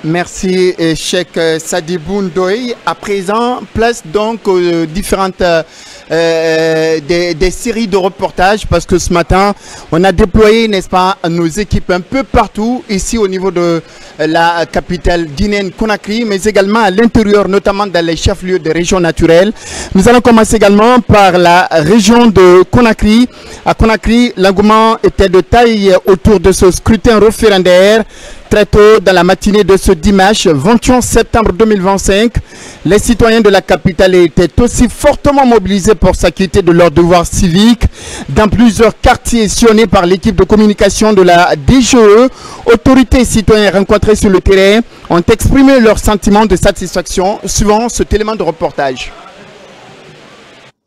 Merci, Cheikh Sadibou Ndoye. À présent, place donc aux différentes des séries de reportages, parce que ce matin, on a déployé, n'est-ce pas, nos équipes un peu partout, ici au niveau de la capitale guinéenne Conakry, mais également à l'intérieur, notamment dans les chefs-lieux des régions naturelles. Nous allons commencer également par la région de Conakry. À Conakry, l'engouement était de taille autour de ce scrutin référendaire. Très tôt dans la matinée de ce dimanche 21 septembre 2025, les citoyens de la capitale étaient aussi fortement mobilisés pour s'acquitter de leurs devoirs civiques. Dans plusieurs quartiers sillonnés par l'équipe de communication de la DGE, autorités et citoyens rencontrés sur le terrain ont exprimé leur sentiment de satisfaction suivant cet élément de reportage.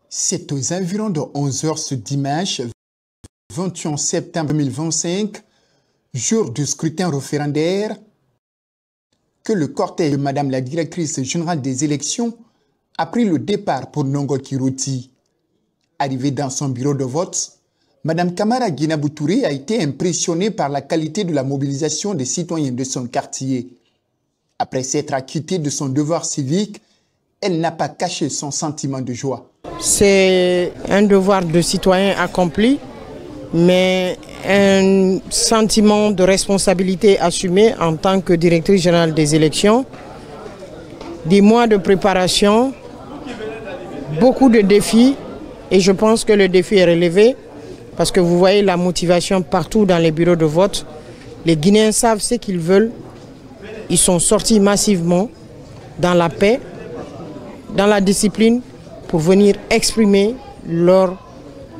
C'est aux environs de 11 h ce dimanche 21 septembre 2025, jour du scrutin référendaire, que le cortège de Madame la directrice générale des élections a pris le départ pour Nongo Kiruti. Arrivée dans son bureau de vote, Madame Kamara Guinabou Touré a été impressionnée par la qualité de la mobilisation des citoyens de son quartier. Après s'être acquittée de son devoir civique, elle n'a pas caché son sentiment de joie. C'est un devoir de citoyen accompli, mais un sentiment de responsabilité assumé en tant que directrice générale des élections. Des mois de préparation, beaucoup de défis, et je pense que le défi est relevé parce que vous voyez la motivation partout dans les bureaux de vote. Les Guinéens savent ce qu'ils veulent. Ils sont sortis massivement dans la paix, dans la discipline, pour venir exprimer leur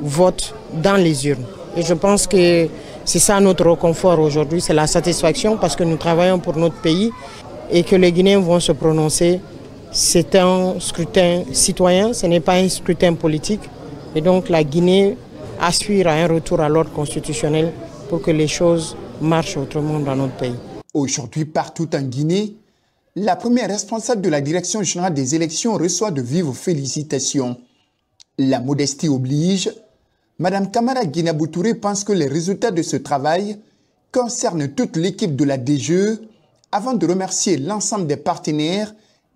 vote dans les urnes. Et je pense que c'est ça notre réconfort aujourd'hui, c'est la satisfaction parce que nous travaillons pour notre pays et que les Guinéens vont se prononcer. C'est un scrutin citoyen, ce n'est pas un scrutin politique. Et donc la Guinée aspire à un retour à l'ordre constitutionnel pour que les choses marchent autrement dans notre pays. Aujourd'hui, partout en Guinée, la première responsable de la Direction générale des élections reçoit de vives félicitations. La modestie oblige. Madame Kamara Guinabou Touré pense que les résultats de ce travail concernent toute l'équipe de la DGE avant de remercier l'ensemble des partenaires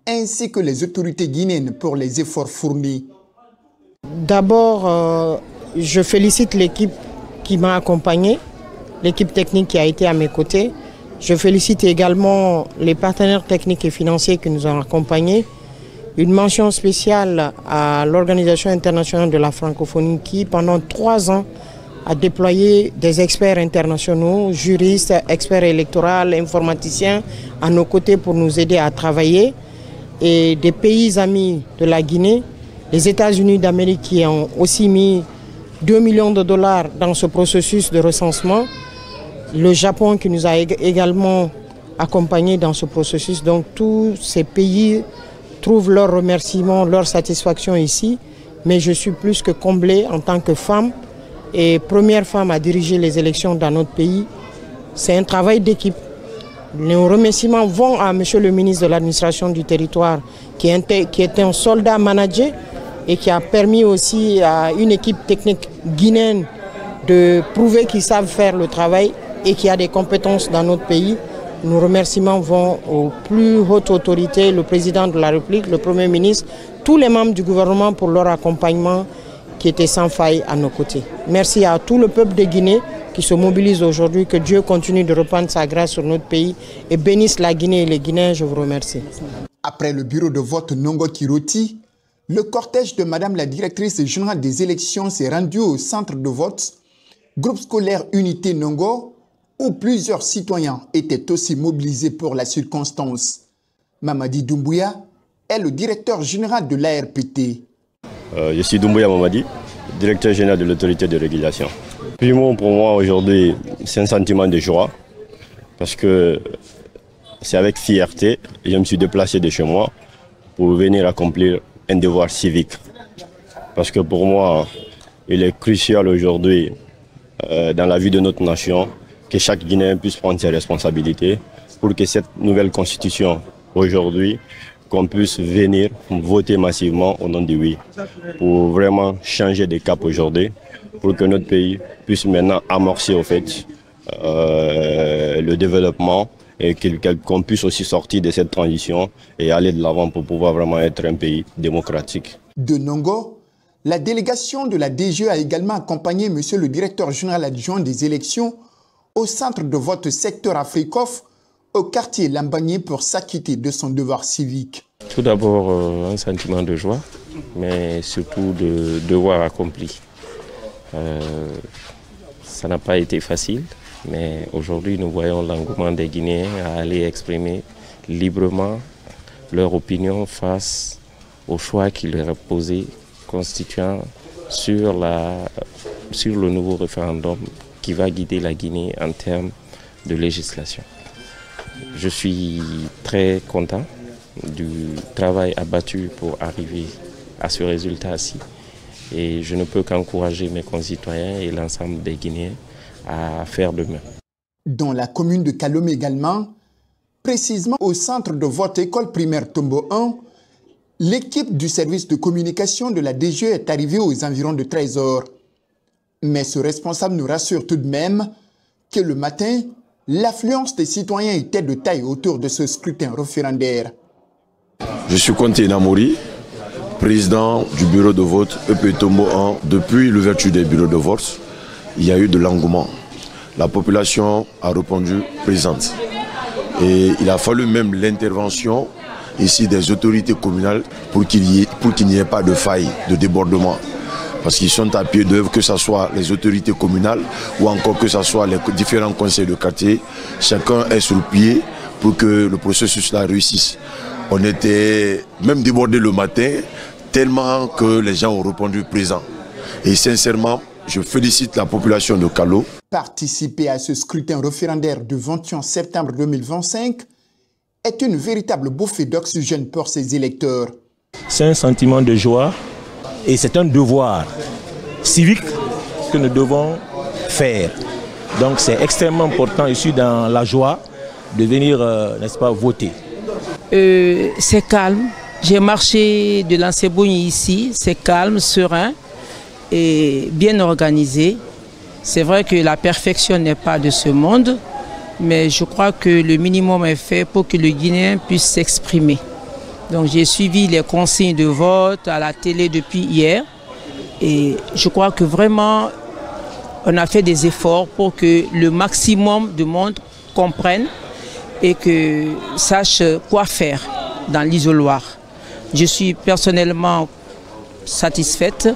ainsi que les autorités guinéennes pour les efforts fournis. D'abord, je félicite l'équipe qui m'a accompagné, l'équipe technique qui a été à mes côtés. Je félicite également les partenaires techniques et financiers qui nous ont accompagnés. Une mention spéciale à l'Organisation internationale de la francophonie qui, pendant 3 ans, a déployé des experts internationaux, juristes, experts électoraux, informaticiens à nos côtés pour nous aider à travailler. Et des pays amis de la Guinée, les États-Unis d'Amérique qui ont aussi mis 2 millions de dollars dans ce processus de recensement. Le Japon qui nous a également accompagnés dans ce processus. Donc tous ces pays trouvent leur remerciement, leur satisfaction ici, mais je suis plus que comblée en tant que femme et première femme à diriger les élections dans notre pays. C'est un travail d'équipe. Les remerciements vont à Monsieur le ministre de l'administration du territoire qui était un soldat manager et qui a permis aussi à une équipe technique guinéenne de prouver qu'ils savent faire le travail et qui a des compétences dans notre pays. Nos remerciements vont aux plus hautes autorités, le président de la République, le Premier ministre, tous les membres du gouvernement pour leur accompagnement qui était sans faille à nos côtés. Merci à tout le peuple de Guinée qui se mobilise aujourd'hui, que Dieu continue de répandre sa grâce sur notre pays et bénisse la Guinée et les Guinéens. Je vous remercie. Après le bureau de vote Nongo Kiruti, le cortège de Madame la directrice générale des élections s'est rendu au centre de vote, groupe scolaire Unité Nongo, où plusieurs citoyens étaient aussi mobilisés pour la circonstance. Mamadi Doumbouya est le directeur général de l'ARPT. Je suis Doumbouya Mamadi, directeur général de l'autorité de régulation. Primo, pour moi aujourd'hui, c'est un sentiment de joie parce que c'est avec fierté que je me suis déplacé de chez moi pour venir accomplir un devoir civique. Parce que pour moi, il est crucial aujourd'hui dans la vie de notre nation que chaque Guinéen puisse prendre ses responsabilités pour que cette nouvelle constitution aujourd'hui, qu'on puisse venir voter massivement au nom du oui, pour vraiment changer de cap aujourd'hui, pour que notre pays puisse maintenant amorcer au fait le développement et qu'on puisse aussi sortir de cette transition et aller de l'avant pour pouvoir vraiment être un pays démocratique. De Nongo, la délégation de la DGE a également accompagné monsieur le directeur général adjoint des élections au centre de vote secteur Afrikof au quartier Lambagné pour s'acquitter de son devoir civique. Tout d'abord, un sentiment de joie, mais surtout de devoir accompli. Ça n'a pas été facile, mais aujourd'hui nous voyons l'engouement des Guinéens à aller exprimer librement leur opinion face au choix qui leur est posé constituant sur le nouveau référendum qui va guider la Guinée en termes de législation. Je suis très content du travail abattu pour arriver à ce résultat-ci. Et je ne peux qu'encourager mes concitoyens et l'ensemble des Guinéens à faire de même. Dans la commune de Kalomé également, précisément au centre de vote école primaire Tombo 1, l'équipe du service de communication de la DGE est arrivée aux environs de 13 h. Mais ce responsable nous rassure tout de même que le matin, l'affluence des citoyens était de taille autour de ce scrutin référendaire. Je suis Conté Namori, président du bureau de vote EP Tombo 1. Depuis l'ouverture des bureaux de vote, il y a eu de l'engouement. La population a répondu présente. Et il a fallu même l'intervention ici des autorités communales pour qu'il n'y ait pas de faille, de débordement. Parce qu'ils sont à pied d'œuvre, que ce soit les autorités communales ou encore que ce soit les différents conseils de quartier. Chacun est sur le pied pour que le processus là réussisse. On était même débordé le matin, tellement que les gens ont répondu présent. Et sincèrement, je félicite la population de Kalo. Participer à ce scrutin référendaire du 21 septembre 2025 est une véritable bouffée d'oxygène pour ses électeurs. C'est un sentiment de joie et c'est un devoir civique que nous devons faire. Donc c'est extrêmement important, je suis dans la joie de venir, n'est-ce pas, voter. C'est calme. J'ai marché de l'Ansebouni ici, c'est calme, serein et bien organisé. C'est vrai que la perfection n'est pas de ce monde, mais je crois que le minimum est fait pour que le Guinéen puisse s'exprimer. Donc j'ai suivi les consignes de vote à la télé depuis hier et je crois que vraiment on a fait des efforts pour que le maximum de monde comprenne et que sache quoi faire dans l'isoloir. Je suis personnellement satisfaite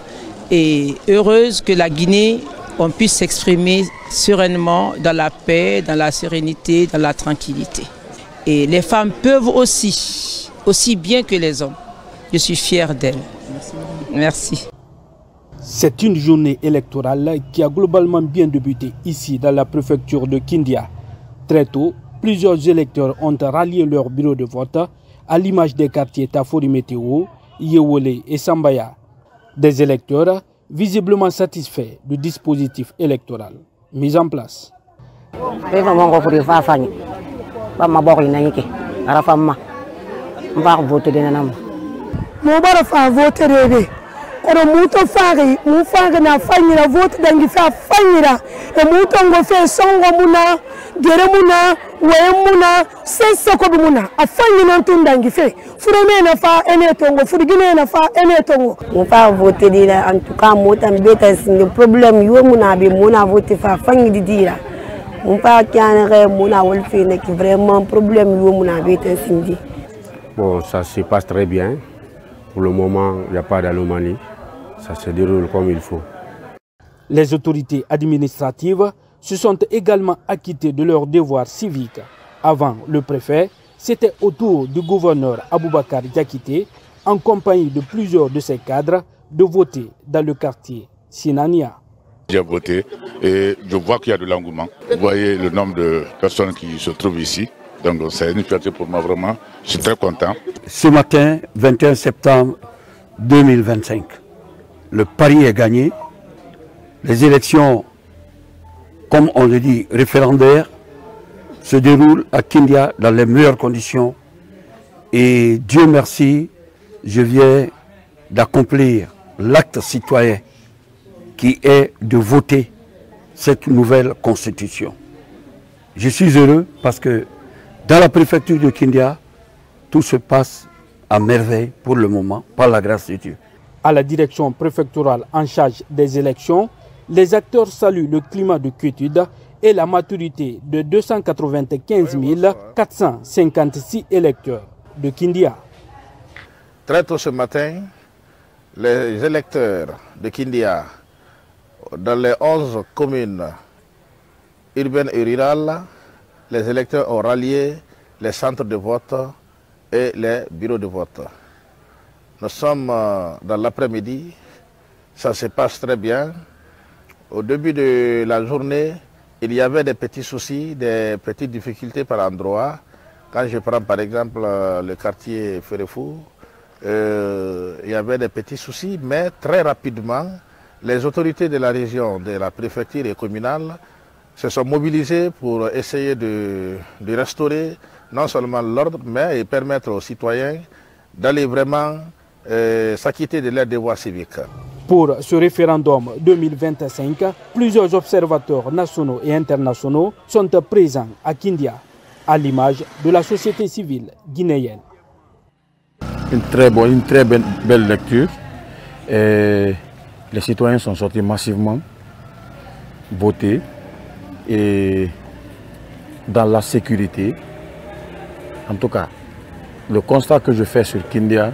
et heureuse que la Guinée, on puisse s'exprimer sereinement dans la paix, dans la sérénité, dans la tranquillité. Et les femmes peuvent aussi bien que les hommes. Je suis fière d'elles. Merci. C'est une journée électorale qui a globalement bien débuté ici dans la préfecture de Kindia. Très tôt, plusieurs électeurs ont rallié leur bureau de vote à l'image des quartiers Tafori Météo, Yewole et Sambaya. Des électeurs visiblement satisfaits du dispositif électoral mis en place. Oro muto fari na fanyira vote dangi fa fanyira e muto ngo fe songo muna gere muna we muna senso ko muna afanyina ntundangi fe furome na fa ene tongo furigine na fa ene tongo on fa voter dira en tout cas mota mbeta sin problème yo muna be muna voter fa fanyi dira on fa kianere muna wol fe ne ki vraiment problème yo muna beta sindi. Bon, ça se passe très bien. Pour le moment, il n'y a pas d'anomalie. Ça se déroule comme il faut. Les autorités administratives se sont également acquittées de leurs devoirs civiques. Avant le préfet, c'était au tour du gouverneur Aboubakar Diakité, en compagnie de plusieurs de ses cadres, de voter dans le quartier Sinania. J'ai voté et je vois qu'il y a de l'engouement. Vous voyez le nombre de personnes qui se trouvent ici. Donc c'est une fierté pour moi vraiment. Je suis très content. Ce matin, 21 septembre 2025. Le pari est gagné. Les élections, comme on le dit, référendaires, se déroulent à Kindia dans les meilleures conditions. Et Dieu merci, je viens d'accomplir l'acte citoyen qui est de voter cette nouvelle constitution. Je suis heureux parce que Dans la préfecture de Kindia, tout se passe à merveille pour le moment, par la grâce de Dieu. À la direction préfectorale en charge des élections, les acteurs saluent le climat de quiétude et la maturité de 295 456 électeurs de Kindia. Très tôt ce matin, les électeurs de Kindia, dans les 11 communes urbaines et rurales, les électeurs ont rallié les centres de vote et les bureaux de vote. Nous sommes dans l'après-midi, ça se passe très bien. Au début de la journée, il y avait des petits soucis, des petites difficultés par endroit. Quand je prends par exemple le quartier Ferefou, il y avait des petits soucis, mais très rapidement, les autorités de la région, de la préfecture et communale se sont mobilisées pour essayer de restaurer non seulement l'ordre, mais permettre aux citoyens d'aller vraiment s'acquitter de leurs devoirs civiques. Pour ce référendum 2025, plusieurs observateurs nationaux et internationaux sont présents à Kindia, à l'image de la société civile guinéenne. Une très belle lecture. Et les citoyens sont sortis massivement voter et dans la sécurité. En tout cas, le constat que je fais sur Kindia,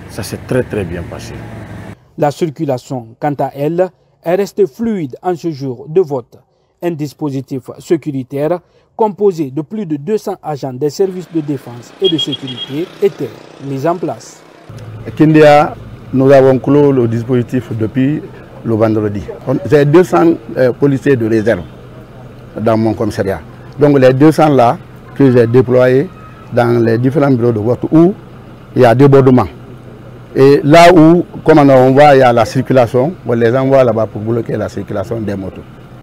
ça s'est très bien passé. La circulation, quant à elle, est restée fluide en ce jour de vote. Un dispositif sécuritaire composé de plus de 200 agents des services de défense et de sécurité était mis en place. À Kindia, nous avons clos le dispositif depuis le vendredi. J'ai 200 policiers de réserve dans mon commissariat. Donc les 200 là que j'ai déployés dans les différents bureaux de vote où il y a débordement. Et là où, comme on voit, il y a la circulation, on les envoie là-bas pour bloquer la circulation des motos.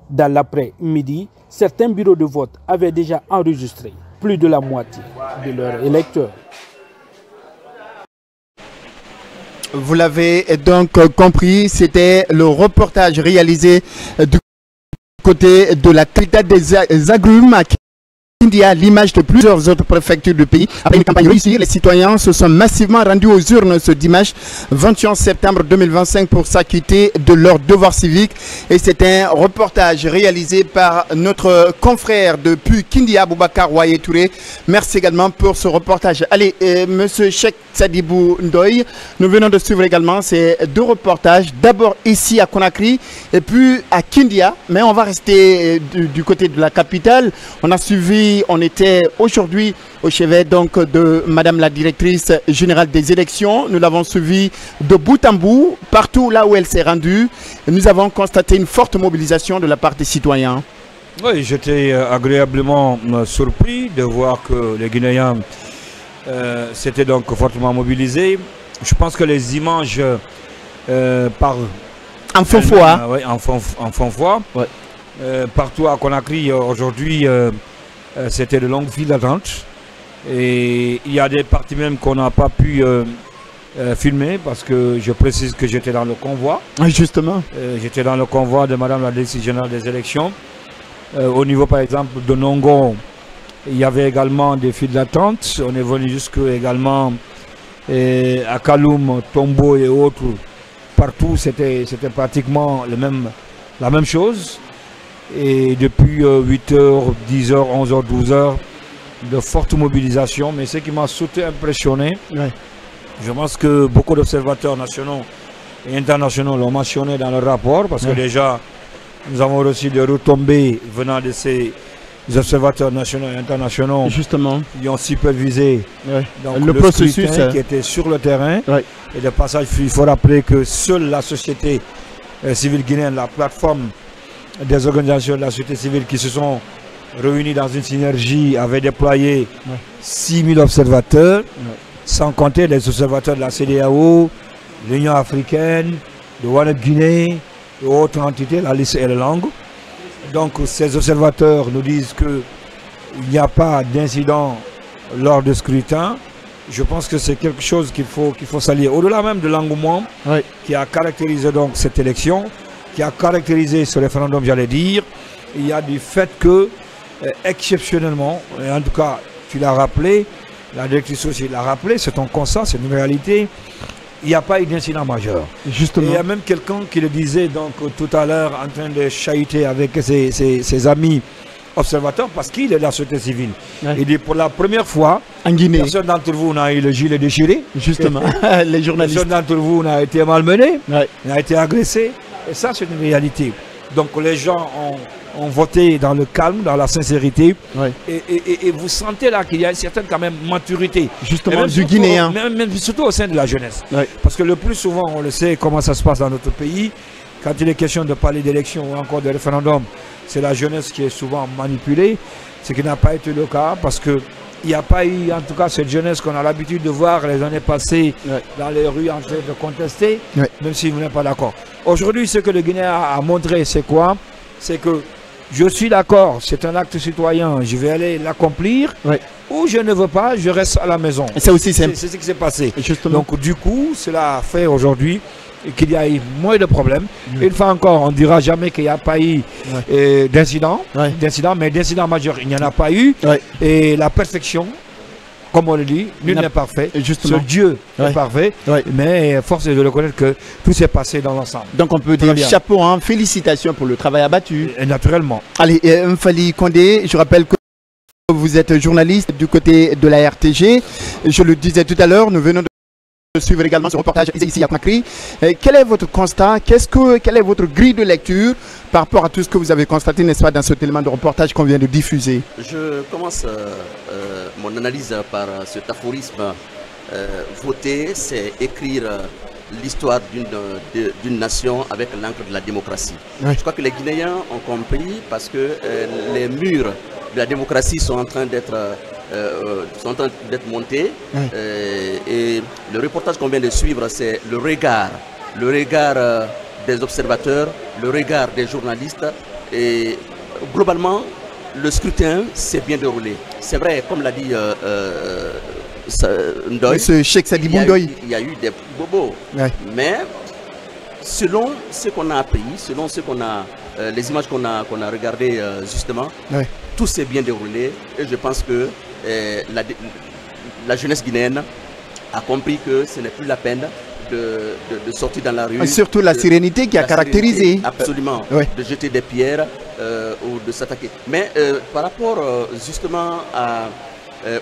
Dans l'après-midi, certains bureaux de vote avaient déjà enregistré plus de la moitié de leurs électeurs. Vous l'avez donc compris, c'était le reportage réalisé du côté de la capitale des agrumes à Kindia, l'image de plusieurs autres préfectures du pays. Après une campagne réussie, les citoyens se sont massivement rendus aux urnes ce dimanche 21 septembre 2025 pour s'acquitter de leurs devoirs civiques. Et c'est un reportage réalisé par notre confrère depuis Kindia, Boubacar Ouaye Touré. Merci également pour ce reportage. Allez, monsieur Cheikh Sadibou Ndoye, nous venons de suivre également ces deux reportages. D'abord ici à Conakry et puis à Kindia. Mais on va rester du côté de la capitale. On a suivi. On était aujourd'hui au chevet donc de Madame la directrice générale des élections. Nous l'avons suivi de bout en bout, partout là où elle s'est rendue. Nous avons constaté une forte mobilisation de la part des citoyens. Oui, j'étais agréablement surpris de voir que les Guinéens s'étaient donc fortement mobilisés. Je pense que les images parlent en fond foi. Oui, en fond foi. Ouais. Partout à Conakry aujourd'hui. C'était de longues files d'attente et il y a des parties même qu'on n'a pas pu filmer parce que je précise que j'étais dans le convoi. Justement. J'étais dans le convoi de Madame la directrice générale des élections. Au niveau par exemple de Nongon, il y avait également des files d'attente. On est venu jusque également à Kaloum, Tombo et autres. Partout c'était pratiquement la même chose. Et depuis 8h, 10h, 11h, 12h, de forte mobilisation. Mais ce qui m'a surtout impressionné, je pense que beaucoup d'observateurs nationaux et internationaux l'ont mentionné dans le rapport, parce que déjà, nous avons reçu des retombées venant de ces observateurs nationaux et internationaux. Justement. Qui ont supervisé donc, le processus qui était sur le terrain. Et de passage, il faut rappeler que seule la société civile guinéenne, la plateforme des organisations de la société civile qui se sont réunies dans une synergie avaient déployé 6000 observateurs, sans compter les observateurs de la CEDEAO, l'Union africaine, de One Guinée et autres entités, la liste est longue. Donc ces observateurs nous disent qu'il n'y a pas d'incident lors du scrutin. Je pense que c'est quelque chose qu'il faut saluer. Au-delà même de l'engouement qui a caractérisé donc cette élection, qui a caractérisé ce référendum, j'allais dire, il y a du fait que exceptionnellement, et en tout cas, tu l'as rappelé, la directrice aussi l'a rappelé, c'est un constat, c'est une réalité. Il n'y a pas eu d'incident majeur. Justement. Et il y a même quelqu'un qui le disait donc, tout à l'heure en train de chahuter avec ses amis observateurs parce qu'il est de la société civile. Ouais. Il dit pour la première fois, en Guinée, personne d'entre vous n'a eu le gilet déchiré. Justement, les journalistes. Personne d'entre vous n'a été malmené, n'a été agressé. Et ça, c'est une réalité. Donc les gens ont voté dans le calme, dans la sincérité. Et vous sentez là qu'il y a une certaine quand même maturité. Justement, du Guinéen. Même surtout au sein de la jeunesse. Parce que le plus souvent, on le sait comment ça se passe dans notre pays. Quand il est question de parler d'élection ou encore de référendum, c'est la jeunesse qui est souvent manipulée. Ce qui n'a pas été le cas parce que il n'y a pas eu, en tout cas, cette jeunesse qu'on a l'habitude de voir les années passées dans les rues en train de contester, même si vous n'êtes pas d'accord. Aujourd'hui, ce que le Guinéen a montré, c'est quoi? C'est que je suis d'accord, c'est un acte citoyen, je vais aller l'accomplir, ou je ne veux pas, je reste à la maison. C'est aussi simple. C'est ce qui s'est passé. Justement. Donc, du coup, cela a fait aujourd'hui qu'il y a eu moins de problèmes. Une fois encore, on ne dira jamais qu'il n'y a pas eu d'incident, mais d'incident majeur, il n'y en a pas eu. Et la perfection, comme on le dit, nul n'est parfait. Ce Dieu est parfait, mais force est de reconnaître que tout s'est passé dans l'ensemble. Donc on peut dire chapeau, hein, félicitations pour le travail abattu. Et naturellement. Allez, Mfali Condé, je rappelle que vous êtes journaliste du côté de la RTG. Je le disais tout à l'heure, nous venons de suivre également ce reportage ici à Conakry. Quel est votre constat? Quelle est votre grille de lecture par rapport à tout ce que vous avez constaté, n'est-ce pas, dans cet élément de reportage qu'on vient de diffuser? Je commence mon analyse par cet aphorisme. Voter, c'est écrire l'histoire d'une nation avec l'encre de la démocratie. Je crois que les Guinéens ont compris parce que les murs de la démocratie sont en train d'être montés. Et le reportage qu'on vient de suivre, c'est le regard des observateurs, le regard des journalistes. Et globalement, le scrutin s'est bien déroulé. C'est vrai, comme l'a dit Ndoye, ce Cheikh Sadibou Ndoye, il y a eu des bobos. Mais selon ce qu'on a appris, selon ce qu'on a, les images qu'on a regardées justement, tout s'est bien déroulé. Et je pense que la jeunesse guinéenne a compris que ce n'est plus la peine de sortir dans la rue. Et surtout la sérénité qui a caractérisé. Absolument. De jeter des pierres ou de s'attaquer. Mais par rapport justement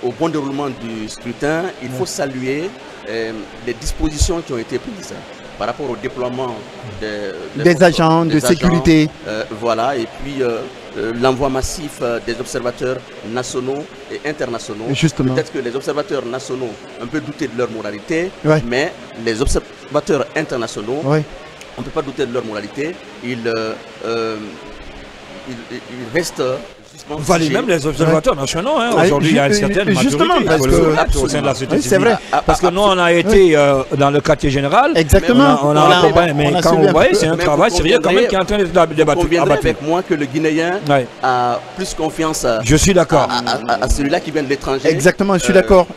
au bon déroulement du scrutin, il faut saluer les dispositions qui ont été prises par rapport au déploiement des agents de sécurité. Voilà, et puis l'envoi massif des observateurs nationaux et internationaux. Peut-être que les observateurs nationaux un peu douté de leur moralité, mais les observateurs internationaux, on ne peut pas douter de leur moralité. Ils restent... Même les observateurs nationaux, hein, aujourd'hui il y a une certaine maturité parce que, au sein de la société civile. Vrai. Parce que nous on a été dans le quartier général, on a accompagné, mais quand vous voyez c'est un travail sérieux quand même qui est en train d'être débattu. Vous conviendrez avec moi que le Guinéen a plus confiance à celui-là qui vient de l'étranger. Exactement, je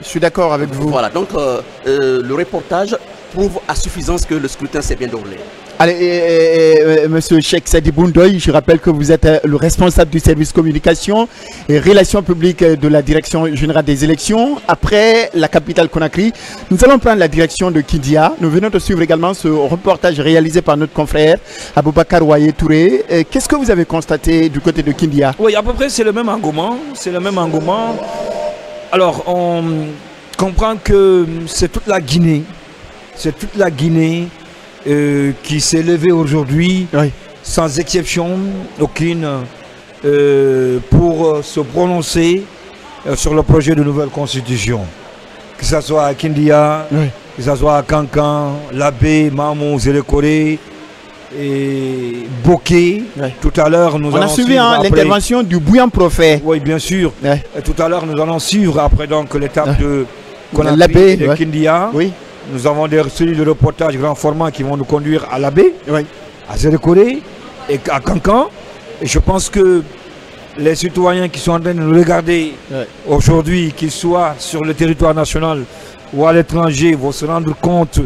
suis d'accord avec vous. Voilà, donc le reportage prouve à suffisance que le scrutin s'est bien déroulé. Allez, monsieur Cheikh Sadibou Ndoye, je rappelle que vous êtes le responsable du service communication et relations publiques de la direction générale des élections. Après la capitale Conakry, nous allons prendre la direction de Kindia. Nous venons de suivre également ce reportage réalisé par notre confrère Aboubakar Ouaye Touré. Qu'est-ce que vous avez constaté du côté de Kindia? Oui, à peu près c'est le même engouement. Alors, on comprend que c'est toute la Guinée. C'est toute la Guinée qui s'est levée aujourd'hui, sans exception aucune, pour se prononcer sur le projet de nouvelle constitution. Que ce soit à Kindia, que ce soit à Kankan, Labé, Mamou, Zélékoré et Boké. Tout à l'heure, nous allons suivi l'intervention du bouillant prophète. Oui, bien sûr. Et tout à l'heure, nous allons suivre après donc l'étape de Conakry et de Kindia. Nous avons des séries de reportages grand format qui vont nous conduire à Labé, à Zélékoré et à Kankan. Et je pense que les citoyens qui sont en train de nous regarder aujourd'hui, qu'ils soient sur le territoire national ou à l'étranger, vont se rendre compte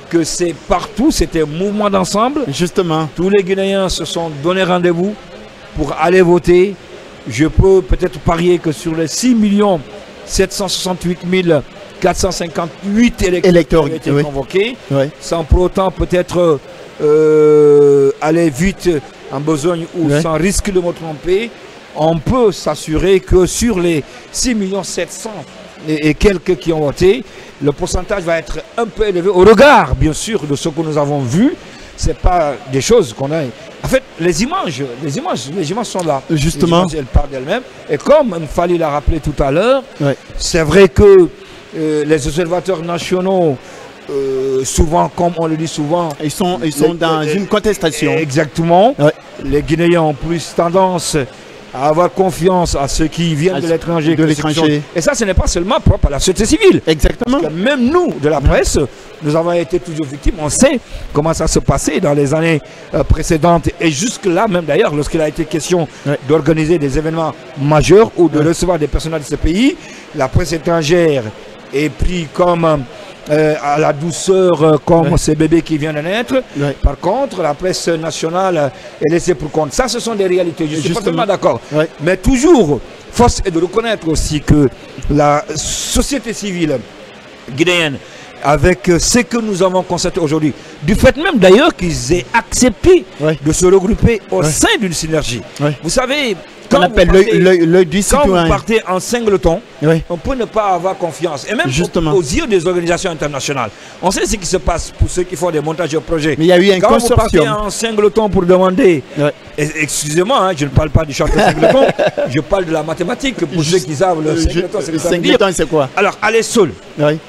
que c'est partout, c'était un mouvement d'ensemble. Justement. Tous les Guinéens se sont donné rendez-vous pour aller voter je peux peut-être parier que sur les 6 768 458 électeurs qui ont été convoqués, sans pour autant peut-être aller vite en besogne ou sans risque de me tromper, on peut s'assurer que sur les 6 700 et quelques qui ont voté, le pourcentage va être un peu élevé au regard, bien sûr, de ce que nous avons vu. Ce n'est pas des choses qu'on a... En fait, les images sont là. Justement. Les images, elles parlent d'elles-mêmes. Et comme Fally l'a rappelé tout à l'heure, c'est vrai que les observateurs nationaux, souvent, comme on le dit souvent... Ils sont dans une contestation. Exactement. Les Guinéens ont plus tendance à avoir confiance à ceux qui viennent de l'étranger. Et ça, ce n'est pas seulement propre à la société civile. Exactement. Parce que même nous, de la presse, nous avons été toujours victimes. On sait comment ça se passait dans les années précédentes. Et jusque-là, même d'ailleurs, lorsqu'il a été question d'organiser des événements majeurs ou de recevoir des personnages de ce pays, la presse étrangère est prise comme... à la douceur comme ces bébés qui viennent de naître. Par contre, la presse nationale est laissée pour compte. Ça, ce sont des réalités. Je suis parfaitement d'accord. Mais toujours, force est de reconnaître aussi que la société civile guinéenne, avec ce que nous avons constaté aujourd'hui, du fait même d'ailleurs qu'ils aient accepté de se regrouper au sein d'une synergie. Vous savez, quand vous partez en singleton, on peut ne pas avoir confiance. Et même aux yeux des organisations internationales. On sait ce qui se passe pour ceux qui font des montages de projets. Mais il y a eu un quand consortium. Vous partez en singleton pour demander, excusez-moi, je ne parle pas du chanteur singleton, je parle de la mathématique pour ceux qui savent le singleton. Singleton, c'est quoi? Alors, allez seul.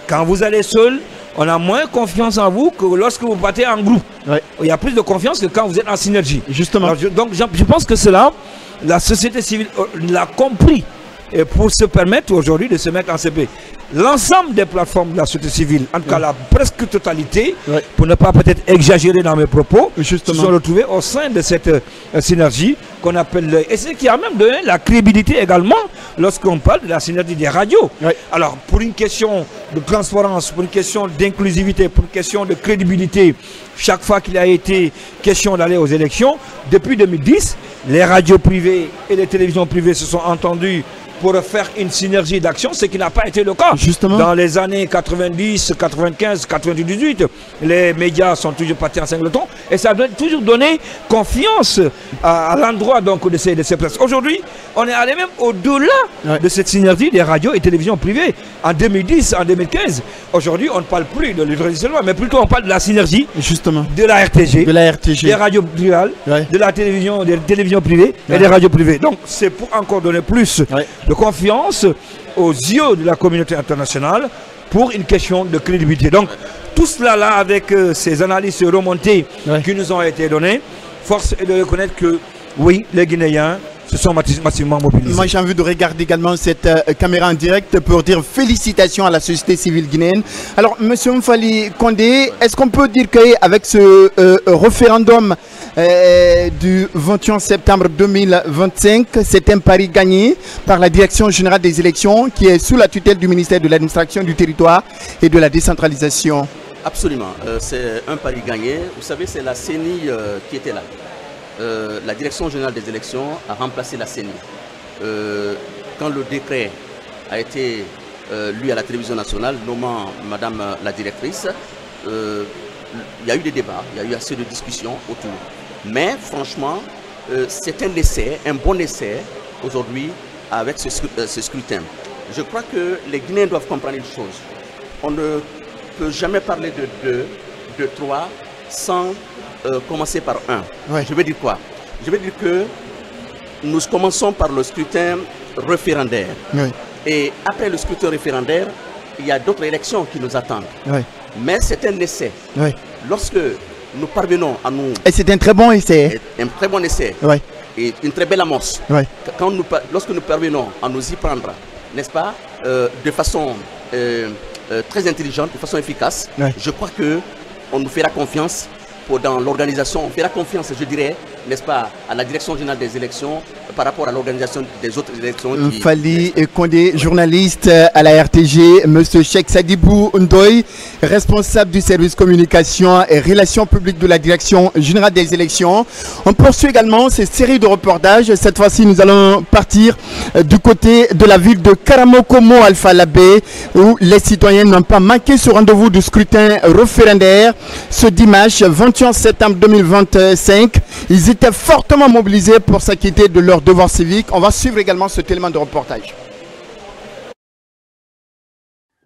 Quand vous allez seul, on a moins confiance en vous que lorsque vous partez en groupe. Il y a plus de confiance que quand vous êtes en synergie. Justement. Alors, donc je pense que cela, la société civile l'a compris et pour se permettre aujourd'hui de se mettre en CP. L'ensemble des plateformes de la société civile, en tout cas la presque totalité, pour ne pas peut-être exagérer dans mes propos, se sont retrouvés au sein de cette synergie qu'on appelle... Et c'est qui a même donné la crédibilité également lorsqu'on parle de la synergie des radios. Alors, pour une question de transparence, pour une question d'inclusivité, pour une question de crédibilité, chaque fois qu'il a été question d'aller aux élections, depuis 2010, les radios privées et les télévisions privées se sont entendues pour faire une synergie d'action, ce qui n'a pas été le cas. Justement. Dans les années 90, 95, 98, les médias sont toujours partis en singleton et ça doit toujours donner confiance à l'endroit donc de ces presses. Aujourd'hui, on est allé même au-delà de cette synergie des radios et télévisions privées. En 2010, en 2015, aujourd'hui, on ne parle plus de l'audiovisuel, mais plutôt on parle de la synergie de la RTG, des radios plurales, de la télévision, des télévisions privées et des radios privées. Donc, c'est pour encore donner plus de confiance aux yeux de la communauté internationale pour une question de crédibilité. Donc, tout cela là, avec ces analyses remontées qui nous ont été données, force est de reconnaître que oui, les Guinéens se sont massivement mobilisés. Moi, j'ai envie de regarder également cette caméra en direct pour dire félicitations à la société civile guinéenne. Alors, M. Fally Condé, est-ce qu'on peut dire qu'avec ce référendum du 21 septembre 2025, c'est un pari gagné par la Direction générale des élections qui est sous la tutelle du ministère de l'administration du territoire et de la décentralisation? Absolument, c'est un pari gagné. Vous savez, c'est la CENI qui était là. La Direction générale des élections a remplacé la CENI. Quand le décret a été lu à la télévision nationale, nommant Madame la directrice, il y a eu des débats, il y a eu assez de discussions autour. Mais franchement, c'est un essai, un bon essai aujourd'hui avec ce scrutin. Je crois que les Guinéens doivent comprendre une chose. On ne peut jamais parler de 2, de 3 sans commencer par 1. Je veux dire quoi? Je veux dire que nous commençons par le scrutin référendaire. Et après le scrutin référendaire, il y a d'autres élections qui nous attendent. Mais c'est un essai. Lorsque nous parvenons à nous... Et c'est un très bon essai. Un très bon essai. Et une très belle amorce. Lorsque nous parvenons à nous y prendre, n'est-ce pas, de façon très intelligente, de façon efficace, je crois qu'on nous fera confiance dans l'organisation. On fera confiance, je dirais, n'est-ce pas, à la direction générale des élections par rapport à l'organisation des autres élections. Fally Condé, journaliste à la RTG, Monsieur Cheikh Sadibou Ndoye, responsable du service communication et relations publiques de la direction générale des élections. On poursuit également cette série de reportages. Cette fois-ci, nous allons partir du côté de la ville de Karamokomo Alpha Labé, où les citoyens n'ont pas manqué ce rendez-vous du scrutin référendaire ce dimanche 21 septembre 2025. Ils étaient fortement mobilisés pour s'acquitter de leurs devoirs civiques. On va suivre également cet élément de reportage.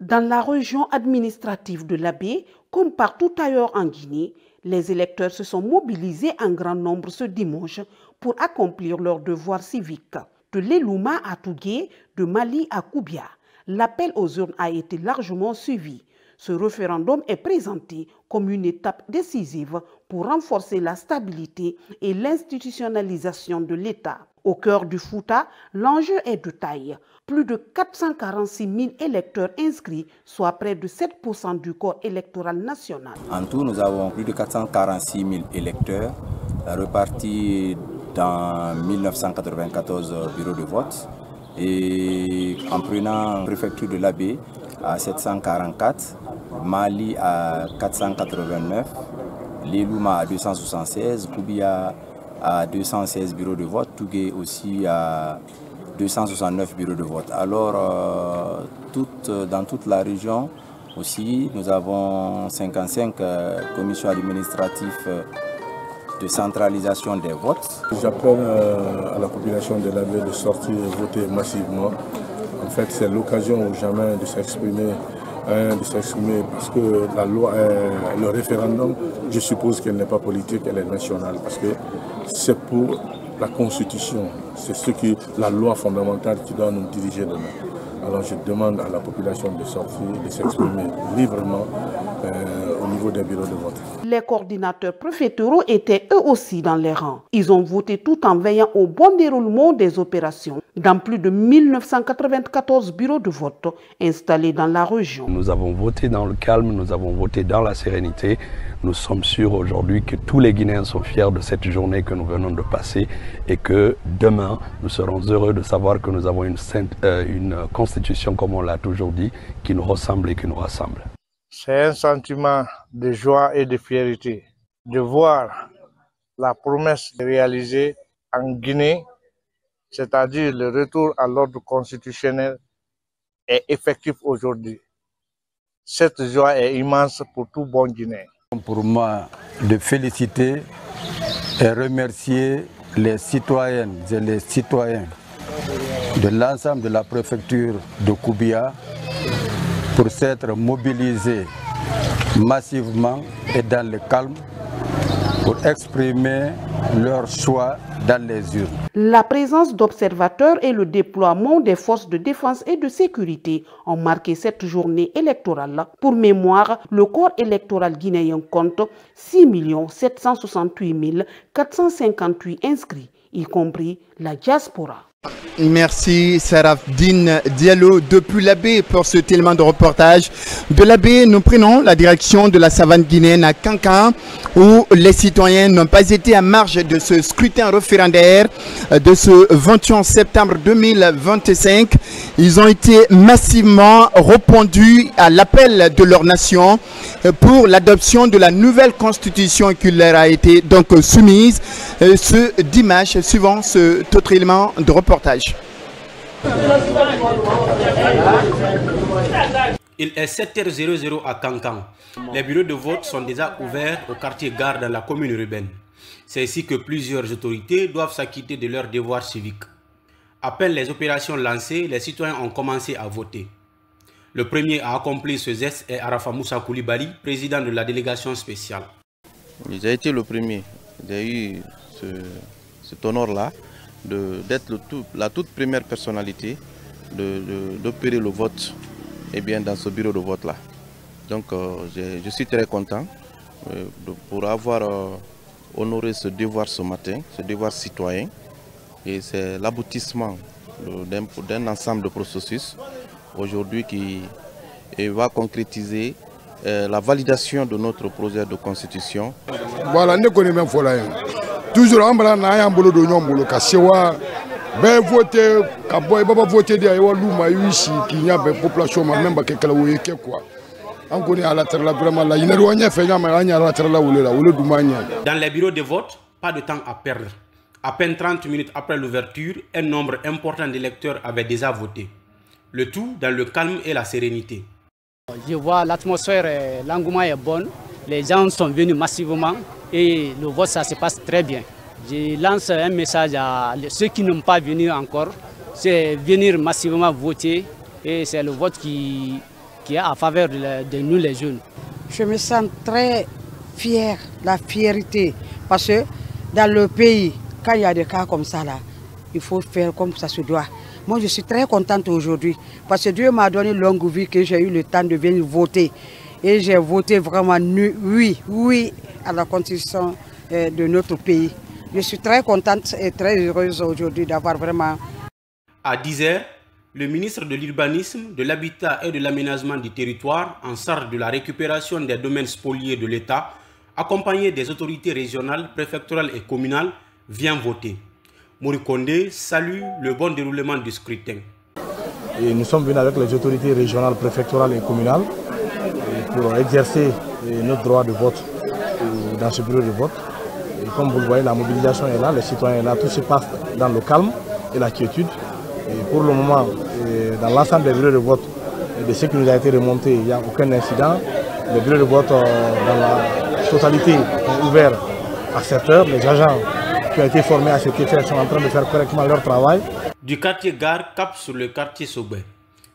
Dans la région administrative de l'Abbé, comme partout ailleurs en Guinée, les électeurs se sont mobilisés en grand nombre ce dimanche pour accomplir leurs devoirs civiques. De l'Elouma à Tougué, de Mali à Koubia, l'appel aux urnes a été largement suivi. Ce référendum est présenté comme une étape décisive pour renforcer la stabilité et l'institutionnalisation de l'État. Au cœur du Fouta, l'enjeu est de taille. Plus de 446 000 électeurs inscrits, soit près de 7% du corps électoral national. En tout, nous avons plus de 446 000 électeurs repartis dans 1994 bureaux de vote. Et en prenant la préfecture de l'Abbé à 744, Mali à 489, l'Elouma à 276, Koubia à 216 bureaux de vote, Tougué aussi à 269 bureaux de vote. Alors, dans toute la région aussi, nous avons 55 commissions administratives de centralisation des votes. J'appelle à la population de l'Abbé de sortir et voter massivement. En fait, c'est l'occasion ou jamais de s'exprimer parce que la loi, le référendum, je suppose qu'elle n'est pas politique, elle est nationale, parce que c'est pour la Constitution, c'est la loi fondamentale qui doit nous diriger demain. Alors je demande à la population de sortir, de s'exprimer librement au niveau des bureaux de vote. Les coordinateurs préfectoraux étaient eux aussi dans les rangs. Ils ont voté tout en veillant au bon déroulement des opérations dans plus de 1994 bureaux de vote installés dans la région. Nous avons voté dans le calme, nous avons voté dans la sérénité. Nous sommes sûrs aujourd'hui que tous les Guinéens sont fiers de cette journée que nous venons de passer et que demain, nous serons heureux de savoir que nous avons une constitution, comme on l'a toujours dit, qui nous ressemble et qui nous rassemble. C'est un sentiment de joie et de fierté de voir la promesse réalisée en Guinée, c'est-à-dire le retour à l'ordre constitutionnel, est effectif aujourd'hui. Cette joie est immense pour tout bon Guinéen. Pour moi, de féliciter et remercier les citoyennes et les citoyens de l'ensemble de la préfecture de Koubia pour s'être mobilisés massivement et dans le calme pour exprimer leur choix dans les urnes. La présence d'observateurs et le déploiement des forces de défense et de sécurité ont marqué cette journée électorale. Pour mémoire, le corps électoral guinéen compte 6 768 458 inscrits, y compris la diaspora. Merci Sarafdine Diallo depuis l'Abbé pour ce élément de reportage. De l'Abbé, nous prenons la direction de la savane guinéenne à Kankan, où les citoyens n'ont pas été à marge de ce scrutin référendaire de ce 21 septembre 2025. Ils ont été massivement répondus à l'appel de leur nation pour l'adoption de la nouvelle constitution qui leur a été donc soumise ce dimanche, suivant ce autre élément de reportage. Il est 7h00 à Kankan. Les bureaux de vote sont déjà ouverts au quartier Gare dans la commune urbaine. C'est ici que plusieurs autorités doivent s'acquitter de leurs devoirs civiques. À peine les opérations lancées, les citoyens ont commencé à voter. Le premier à accomplir ce geste est Arafa Moussa Koulibaly, président de la délégation spéciale. J'ai été le premier. J'ai eu cet honneur-là d'être la toute première personnalité d'opérer le vote dans ce bureau de vote-là. Donc je suis très content pour avoir honoré ce devoir ce matin, ce devoir citoyen. Et c'est l'aboutissement d'un ensemble de processus aujourd'hui qui va concrétiser la validation de notre projet de constitution. Voilà, nous connaissons même toujours on va na bolo do nyombolo ka sewa be voter ka boy baba voter de ayo luma yushi ki nya be population ma memba ke kala wo yeke quoi on connaît à la terre là vraiment là il ne ronya fait nya ma nya la terre là wole du manya. Dans les bureaux de vote, pas de temps à perdre. À peine 30 minutes après l'ouverture, un nombre important d'électeurs avaient déjà voté. Le tout dans le calme et la sérénité. Je vois l'atmosphère, l'engouement est bon. Les gens sont venus massivement et le vote, ça se passe très bien. Je lance un message à ceux qui n'ont pas venu encore. C'est venir massivement voter et c'est le vote qui est à faveur de nous les jeunes. Je me sens très fière, la fierté, parce que dans le pays, quand il y a des cas comme ça, là, il faut faire comme ça se doit. Moi, je suis très contente aujourd'hui parce que Dieu m'a donné une longue vie que j'ai eu le temps de venir voter. Et j'ai voté vraiment oui à la constitution de notre pays. Je suis très contente et très heureuse aujourd'hui d'avoir vraiment... À 10 h, le ministre de l'Urbanisme, de l'Habitat et de l'Aménagement du territoire, en charge de la récupération des domaines spoliés de l'État, accompagné des autorités régionales, préfectorales et communales, vient voter. Mori Kondé salue le bon déroulement du scrutin. Et nous sommes venus avec les autorités régionales, préfectorales et communales pour exercer notre droit de vote dans ce bureau de vote. Et comme vous le voyez, la mobilisation est là, les citoyens sont là, tout se passe dans le calme et la quiétude. Et pour le moment, dans l'ensemble des bureaux de vote, de ce qui nous a été remonté, il n'y a aucun incident. Les bureaux de vote dans la totalité sont ouverts à 7 h. Les agents qui ont été formés à cet effet sont en train de faire correctement leur travail. Du quartier Gare cap sur le quartier Sobé.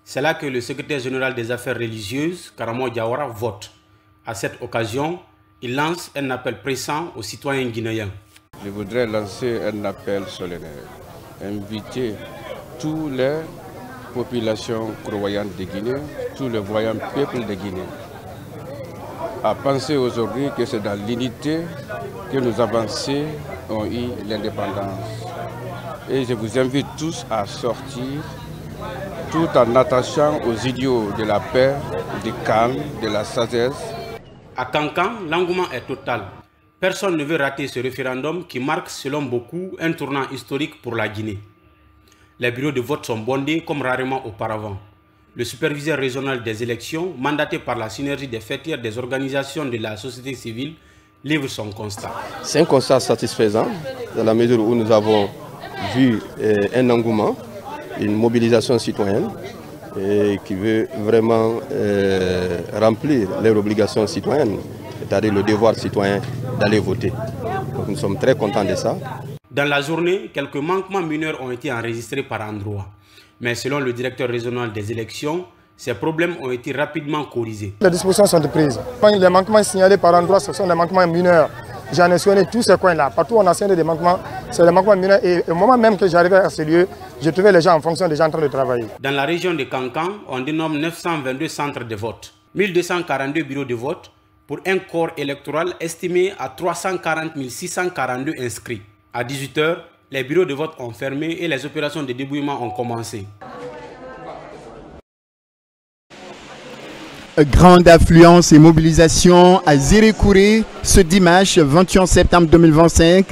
C'est là que le secrétaire général des affaires religieuses, Karamo Diawara, vote. À cette occasion, il lance un appel pressant aux citoyens guinéens. Je voudrais lancer un appel solennel, inviter toutes les populations croyantes de Guinée, tous les voyants peuples de Guinée, à penser aujourd'hui que c'est dans l'unité que nos avancées ont eu l'indépendance. Et je vous invite tous à sortir tout en attachant aux idéaux de la paix, du calme, de la sagesse. À Kankan, l'engouement est total. Personne ne veut rater ce référendum qui marque, selon beaucoup, un tournant historique pour la Guinée. Les bureaux de vote sont bondés comme rarement auparavant. Le superviseur régional des élections, mandaté par la synergie des fêtières des organisations de la société civile, livre son constat. C'est un constat satisfaisant dans la mesure où nous avons vu un engouement, une mobilisation citoyenne qui veut vraiment remplir leurs obligations citoyennes, c'est-à-dire le devoir citoyen d'aller voter. Donc nous sommes très contents de ça. Dans la journée, quelques manquements mineurs ont été enregistrés par endroits. Mais selon le directeur régional des élections, ces problèmes ont été rapidement corrigés. Les dispositions sont prises. Les manquements signalés par endroits, ce sont des manquements mineurs. J'ai mentionné tous ces coins-là. Partout où on a signalé des manquements, c'est des manquements mineurs. Et au moment même que j'arrivais à ce lieu, je trouvais les gens en fonction des gens en train de travailler. Dans la région de Kankan, on dénomme 922 centres de vote, 1242 bureaux de vote, pour un corps électoral estimé à 340 642 inscrits. À 18 h, les bureaux de vote ont fermé et les opérations de débrouillement ont commencé. Grande affluence et mobilisation à Zérékouré ce dimanche 21 septembre 2025,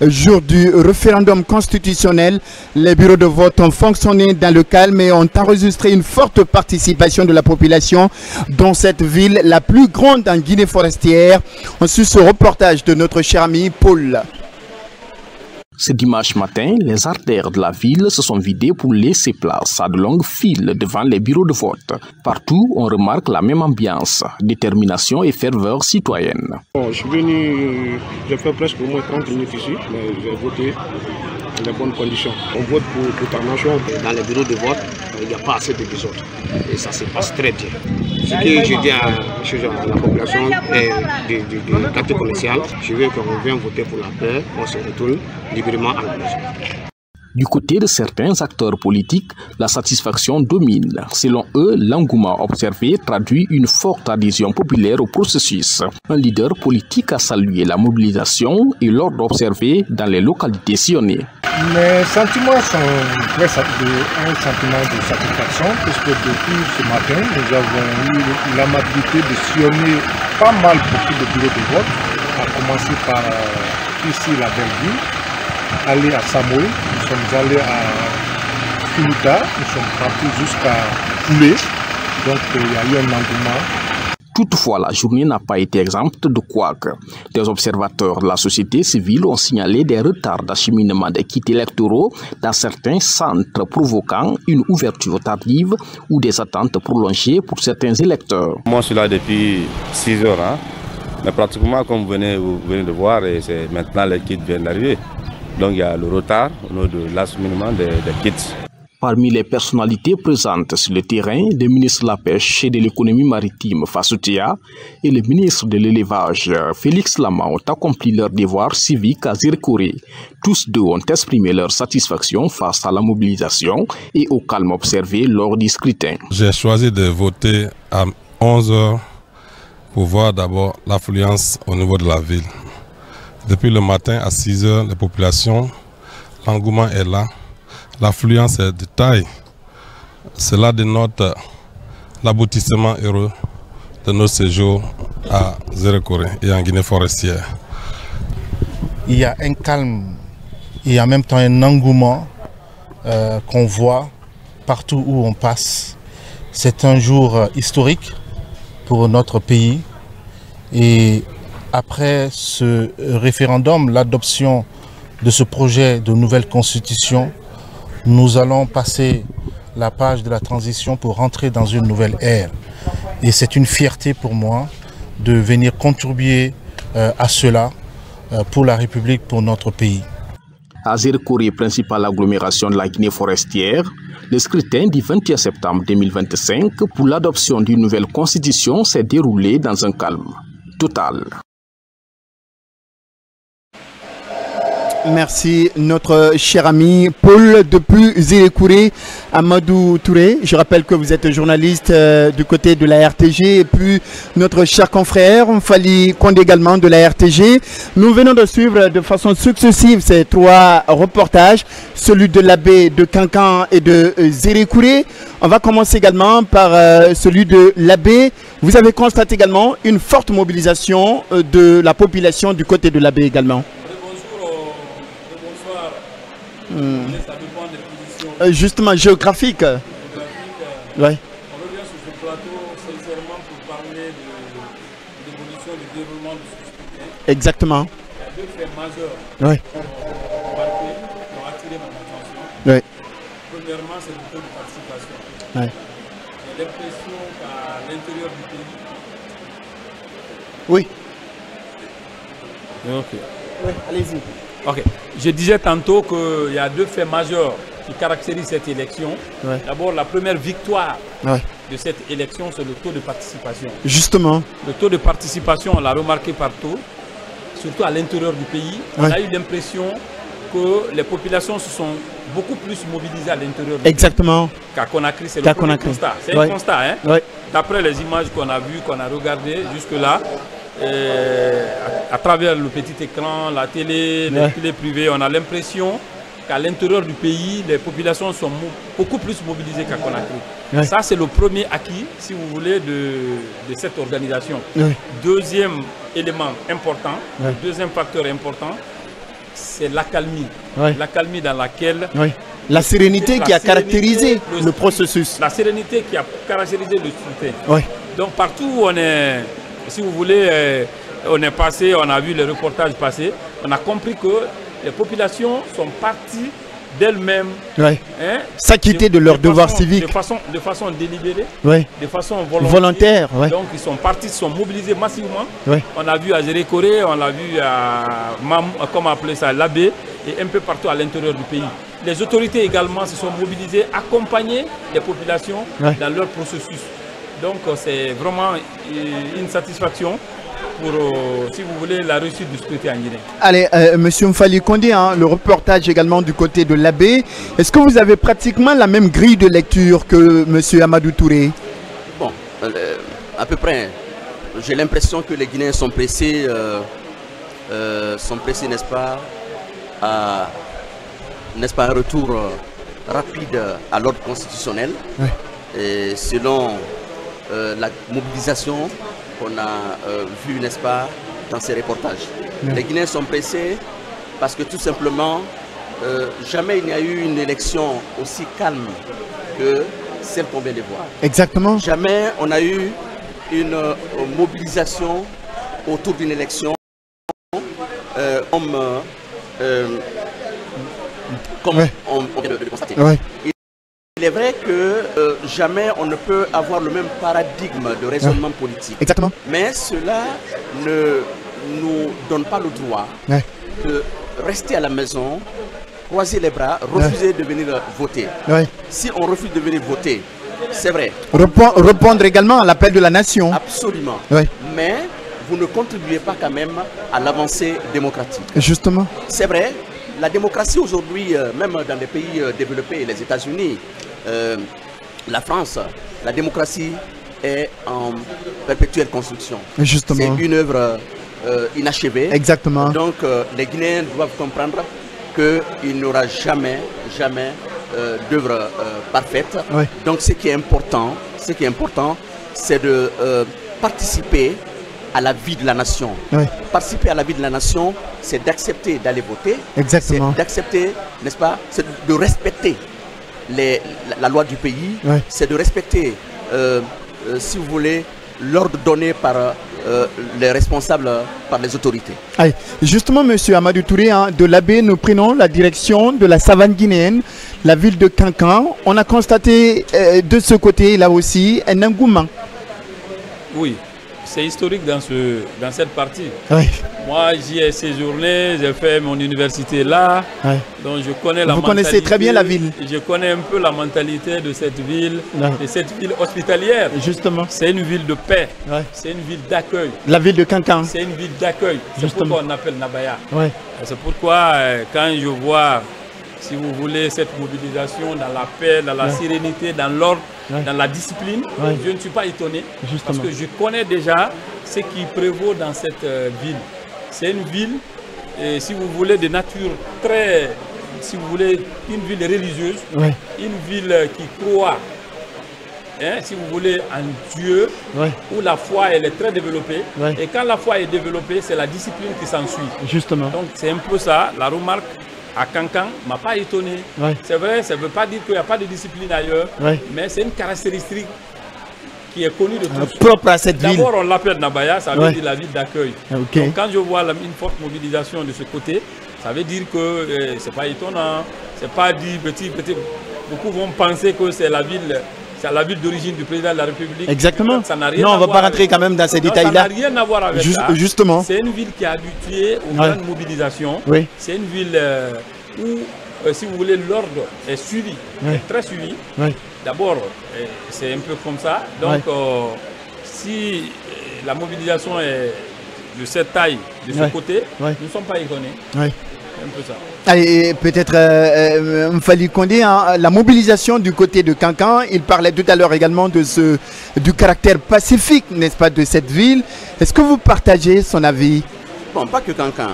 jour du référendum constitutionnel. Les bureaux de vote ont fonctionné dans le calme et ont enregistré une forte participation de la population dans cette ville, la plus grande en Guinée forestière. On suit ce reportage de notre cher ami Paul. Ce dimanche matin, les artères de la ville se sont vidées pour laisser place à de longues files devant les bureaux de vote. Partout, on remarque la même ambiance, détermination et ferveur citoyenne. Je suis venu, j'ai fait presque au moins 30 minutes ici, mais j'ai voté dans les bonnes conditions. On vote pour ta nation. Dans les bureaux de vote, il n'y a pas assez de désordre. Et ça se passe très bien. Ce que je dis à la population du quartier commercial, je veux qu'on vienne voter pour la paix, on se retourne librement à la maison. Du côté de certains acteurs politiques, la satisfaction domine. Selon eux, l'engouement observé traduit une forte adhésion populaire au processus. Un leader politique a salué la mobilisation et l'ordre observé dans les localités sillonnées. Mes sentiments sont un sentiment de satisfaction puisque depuis ce matin, nous avons eu l'amabilité de sillonner pas mal beaucoup de bureaux de vote, à commencer par ici la Bellevue, aller à Samoï, nous sommes allés à Fuluta, nous sommes partis jusqu'à Koulé, donc il y a eu un engouement. Toutefois, la journée n'a pas été exempte de couacs. Des observateurs de la société civile ont signalé des retards d'acheminement des kits électoraux dans certains centres, provoquant une ouverture tardive ou des attentes prolongées pour certains électeurs. Moi, je suis là depuis 6 heures, hein. Mais pratiquement, comme vous venez de voir, c'est maintenant les kits viennent d'arriver. Donc il y a le retard au niveau de l'acheminement des kits. Parmi les personnalités présentes sur le terrain, le ministre de la Pêche et de l'économie maritime Fassou Tia et le ministre de l'élevage Félix Lama ont accompli leur devoir civique à Zirkouré. Tous deux ont exprimé leur satisfaction face à la mobilisation et au calme observé lors du scrutin. J'ai choisi de voter à 11 h pour voir d'abord l'affluence au niveau de la ville. Depuis le matin à 6 h, la population, l'engouement est là. L'affluence est de taille. Cela dénote l'aboutissement heureux de nos séjours à Zérekoré et en Guinée forestière. Il y a un calme et en même temps un engouement qu'on voit partout où on passe. C'est un jour historique pour notre pays. Et après ce référendum, l'adoption de ce projet de nouvelle constitution, nous allons passer la page de la transition pour rentrer dans une nouvelle ère. Et c'est une fierté pour moi de venir contribuer à cela pour la République, pour notre pays. À Zérekoré, principale agglomération de la Guinée forestière, le scrutin du 21 septembre 2025 pour l'adoption d'une nouvelle constitution s'est déroulé dans un calme total. Merci notre cher ami Paul depuis Zérekoré, Amadou Touré. Je rappelle que vous êtes journaliste du côté de la RTG et puis notre cher confrère Fali Konde également de la RTG. Nous venons de suivre de façon successive ces 3 reportages, celui de l'abbé de Kankan et de Zérekoré. On va commencer également par celui de l'abbé. Vous avez constaté également une forte mobilisation de la population du côté de l'abbé également. Justement, géographique. Ouais. On revient sur ce plateau sincèrement pour parler de l'évolution, du déroulement de ce scrutin. Exactement. Il y a 2 faits majeurs ouais. qui ont attiré mon attention. Ouais. Premièrement, c'est le taux de participation. Ouais. J'ai l'impression qu'à l'intérieur du pays. Oui. Ok. Oui, allez-y. Ok. Je disais tantôt qu'il y a 2 faits majeurs qui caractérisent cette élection. Ouais. D'abord, la première victoire de cette élection, c'est le taux de participation. Justement. Le taux de participation, on l'a remarqué partout, surtout à l'intérieur du pays. On a eu l'impression que les populations se sont beaucoup plus mobilisées à l'intérieur du Exactement. pays qu'à Conakry. C'est le premier constat. C'est un constat, hein. D'après les images qu'on a vues, qu'on a regardées jusque-là, à travers le petit écran, la télé, les télés privées, on a l'impression qu'à l'intérieur du pays, les populations sont beaucoup plus mobilisées qu'à Conakry. Ça, c'est le premier acquis, si vous voulez, de cette organisation. Deuxième élément important, deuxième facteur important, c'est l'accalmie. L'accalmie dans laquelle... La sérénité qui a caractérisé le processus. La sérénité qui a caractérisé le scrutin. Donc partout où on est... Si vous voulez, on est passé, on a vu les reportages passer, on a compris que les populations sont parties d'elles-mêmes. S'acquitter de leur devoir civique. De façon délibérée, de façon volontaire. Donc ils sont partis, sont mobilisés massivement. On a vu à Zérekoré, on l'a vu à comment appeler ça, l'Abbé, et un peu partout à l'intérieur du pays. Les autorités également se sont mobilisées, accompagner les populations dans leur processus. Donc c'est vraiment une satisfaction pour, si vous voulez, la réussite du scrutin en Guinée. Allez, Monsieur Mfali Konde, le reportage également du côté de l'abbé. Est-ce que vous avez pratiquement la même grille de lecture que Monsieur Amadou Touré? Bon, à peu près. J'ai l'impression que les Guinéens sont pressés, n'est-ce pas, à un retour rapide à l'ordre constitutionnel. Et selon la mobilisation qu'on a vue, n'est-ce pas, dans ces reportages. Les Guinéens sont pressés parce que tout simplement, jamais il n'y a eu une élection aussi calme que celle qu'on vient de voir. Exactement. Jamais on a eu une mobilisation autour d'une élection comme on vient de le constater. Il est vrai que jamais on ne peut avoir le même paradigme de raisonnement politique. Exactement. Mais cela ne nous donne pas le droit de rester à la maison, croiser les bras, refuser de venir voter. Si on refuse de venir voter, c'est vrai. Répondre également à l'appel de la nation. Absolument. Mais vous ne contribuez pas quand même à l'avancée démocratique. Justement. C'est vrai, la démocratie aujourd'hui, même dans les pays développés, les États-Unis, la France, la démocratie est en perpétuelle construction. Justement. C'est une œuvre inachevée. Exactement. Donc les Guinéens doivent comprendre qu'il n'y aura jamais d'œuvre parfaite. Donc ce qui est important, c'est de participer à la vie de la nation. Participer à la vie de la nation, c'est d'accepter d'aller voter. Exactement. C'est d'accepter, n'est-ce pas, c'est de respecter la loi du pays. C'est de respecter, si vous voulez, l'ordre donné par les responsables, par les autorités. Allez, justement, monsieur Amadou Touré, de l'Abbé, nous prenons la direction de la savane guinéenne, la ville de Kankan. On a constaté de ce côté, là aussi, un engouement. Oui, c'est historique dans cette partie. Moi, j'y ai séjourné, j'ai fait mon université là, donc je connais la mentalité. Vous connaissez très bien la ville. Je connais un peu la mentalité de cette ville, hospitalière. Justement. C'est une ville de paix, c'est une ville d'accueil. La ville de Kankan. C'est une ville d'accueil, c'est pourquoi on appelle Nabaya. C'est pourquoi quand je vois, si vous voulez, cette mobilisation dans la paix, dans la sérénité, dans l'ordre, dans la discipline, je ne suis pas étonné. Parce que je connais déjà ce qui prévaut dans cette ville. C'est une ville, si vous voulez, de nature très, si vous voulez, une ville religieuse, une ville qui croit, si vous voulez, en Dieu, où la foi elle est très développée. Et quand la foi est développée, c'est la discipline qui s'ensuit. Justement. Donc c'est un peu ça, la remarque à Kankan ne m'a pas étonné. C'est vrai, ça ne veut pas dire qu'il n'y a pas de discipline ailleurs, mais c'est une caractéristique qui est connue de tous. Propre à cette ville. D'abord, on l'appelle Nabaya, ça veut dire la ville d'accueil. Donc quand je vois une forte mobilisation de ce côté, ça veut dire que c'est pas étonnant, c'est pas dit petit. Beaucoup vont penser que c'est la ville d'origine du président de la République. Exactement. Ça n'a rien non, on à ne va voir pas rentrer quand même dans ces détails-là. Ça n'a rien à voir avec ça. Justement. C'est une ville qui est habituée aux grandes mobilisations. C'est une ville où, si vous voulez, l'ordre est suivi, est très suivi. D'abord, c'est un peu comme ça. Donc, si la mobilisation est de cette taille, de ce côté, nous ne sommes pas étonnés. Un peu ça. Allez, peut-être Mfali Condé, la mobilisation du côté de Kankan, il parlait tout à l'heure également du caractère pacifique, n'est-ce pas, de cette ville. Est-ce que vous partagez son avis? Bon, pas que Kankan.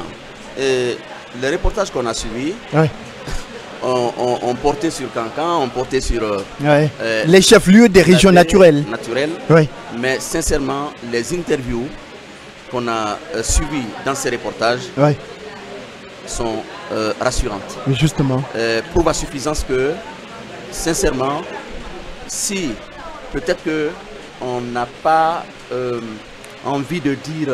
Les reportages qu'on a suivis, on portait sur Kankan, on portait sur les chefs-lieux des régions naturelles. Mais sincèrement, les interviews qu'on a suivies dans ces reportages sont rassurantes. Justement. Prouve à suffisance que, sincèrement, si peut-être qu'on n'a pas envie de dire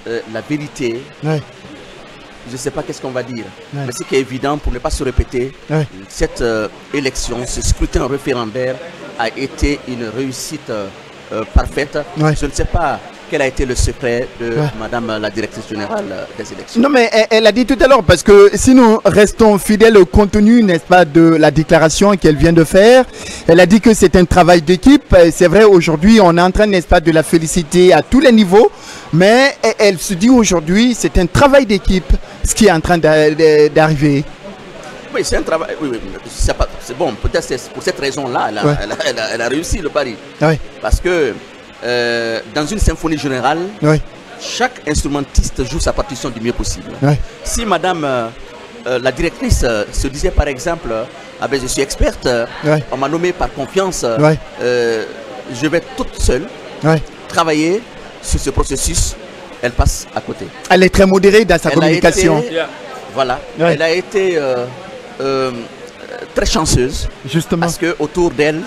la vérité, je ne sais pas qu'est-ce qu'on va dire. Mais ce qui est évident, pour ne pas se répéter, cette élection, ce scrutin référendaire a été une réussite parfaite. Je ne sais pas quel a été le secret de Madame la directrice générale des élections. Non, mais elle a dit tout à l'heure, parce que si nous restons fidèles au contenu, n'est-ce pas, de la déclaration qu'elle vient de faire, elle a dit que c'est un travail d'équipe. C'est vrai, aujourd'hui, on est en train, n'est-ce pas, de la féliciter à tous les niveaux, mais elle se dit aujourd'hui, c'est un travail d'équipe, ce qui est en train d'arriver. Oui, c'est un travail. Oui, c'est bon, peut-être c'est pour cette raison-là, elle a réussi le pari. Parce que dans une symphonie générale, chaque instrumentiste joue sa partition du mieux possible. Si Madame la directrice se disait par exemple, je suis experte, on m'a nommé par confiance, je vais toute seule travailler sur ce processus elle passe à côté. Elle est très modérée dans sa communication. Voilà, ouais. Elle a été très chanceuse. Justement. Parce qu'autour d'elle,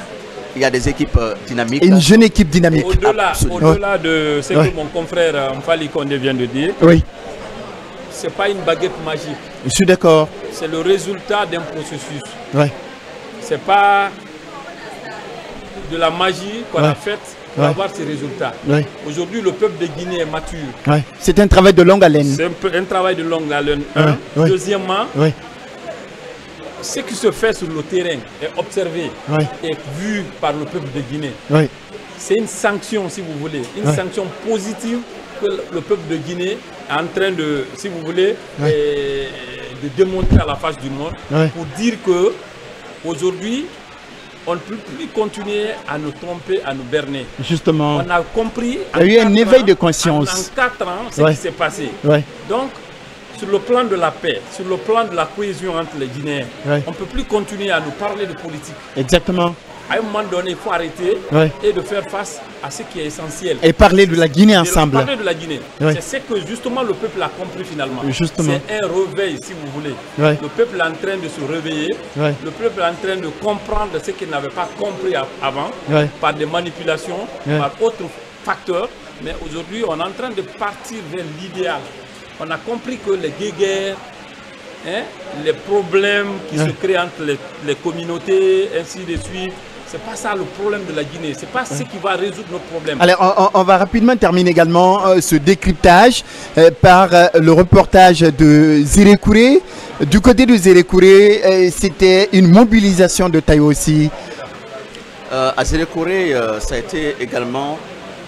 il y a des équipes dynamiques. Une jeune équipe dynamique. Au-delà de ce que mon confrère Mfali Condé vient de dire, oui. Ce n'est pas une baguette magique. Je suis d'accord. C'est le résultat d'un processus. Ouais. Ce n'est pas de la magie qu'on a faite pour avoir ces résultats. Ouais. Aujourd'hui, le peuple de Guinée est mature. Ouais. C'est un travail de longue haleine. C'est un travail de longue haleine. Deuxièmement, ce qui se fait sur le terrain est observé et vu par le peuple de Guinée. C'est une sanction, si vous voulez, une sanction positive que le peuple de Guinée est en train de, si vous voulez, de démontrer à la face du monde pour dire que aujourd'hui, on ne peut plus continuer à nous tromper, à nous berner. Justement. On a compris. Il y a eu un éveil de conscience. En 4 ans, ce qui s'est passé. Donc, sur le plan de la paix, sur le plan de la cohésion entre les Guinéens, on ne peut plus continuer à nous parler de politique. Exactement. À un moment donné, il faut arrêter et de faire face à ce qui est essentiel. Et parler de la Guinée ensemble. Parler de la Guinée. C'est ce que justement le peuple a compris finalement. C'est un réveil, si vous voulez. Le peuple est en train de se réveiller. Le peuple est en train de comprendre ce qu'il n'avait pas compris avant, par des manipulations, par d'autres facteurs. Mais aujourd'hui, on est en train de partir vers l'idéal. On a compris que les guéguerres, les problèmes qui se créent entre les communautés, ainsi de suite, c'est pas ça le problème de la Guinée. C'est pas ce qui va résoudre nos problèmes. Alors, on va rapidement terminer également ce décryptage par le reportage de Zérékouré. Du côté de Zérékouré, c'était une mobilisation de taille aussi. À Zérékouré, ça a été également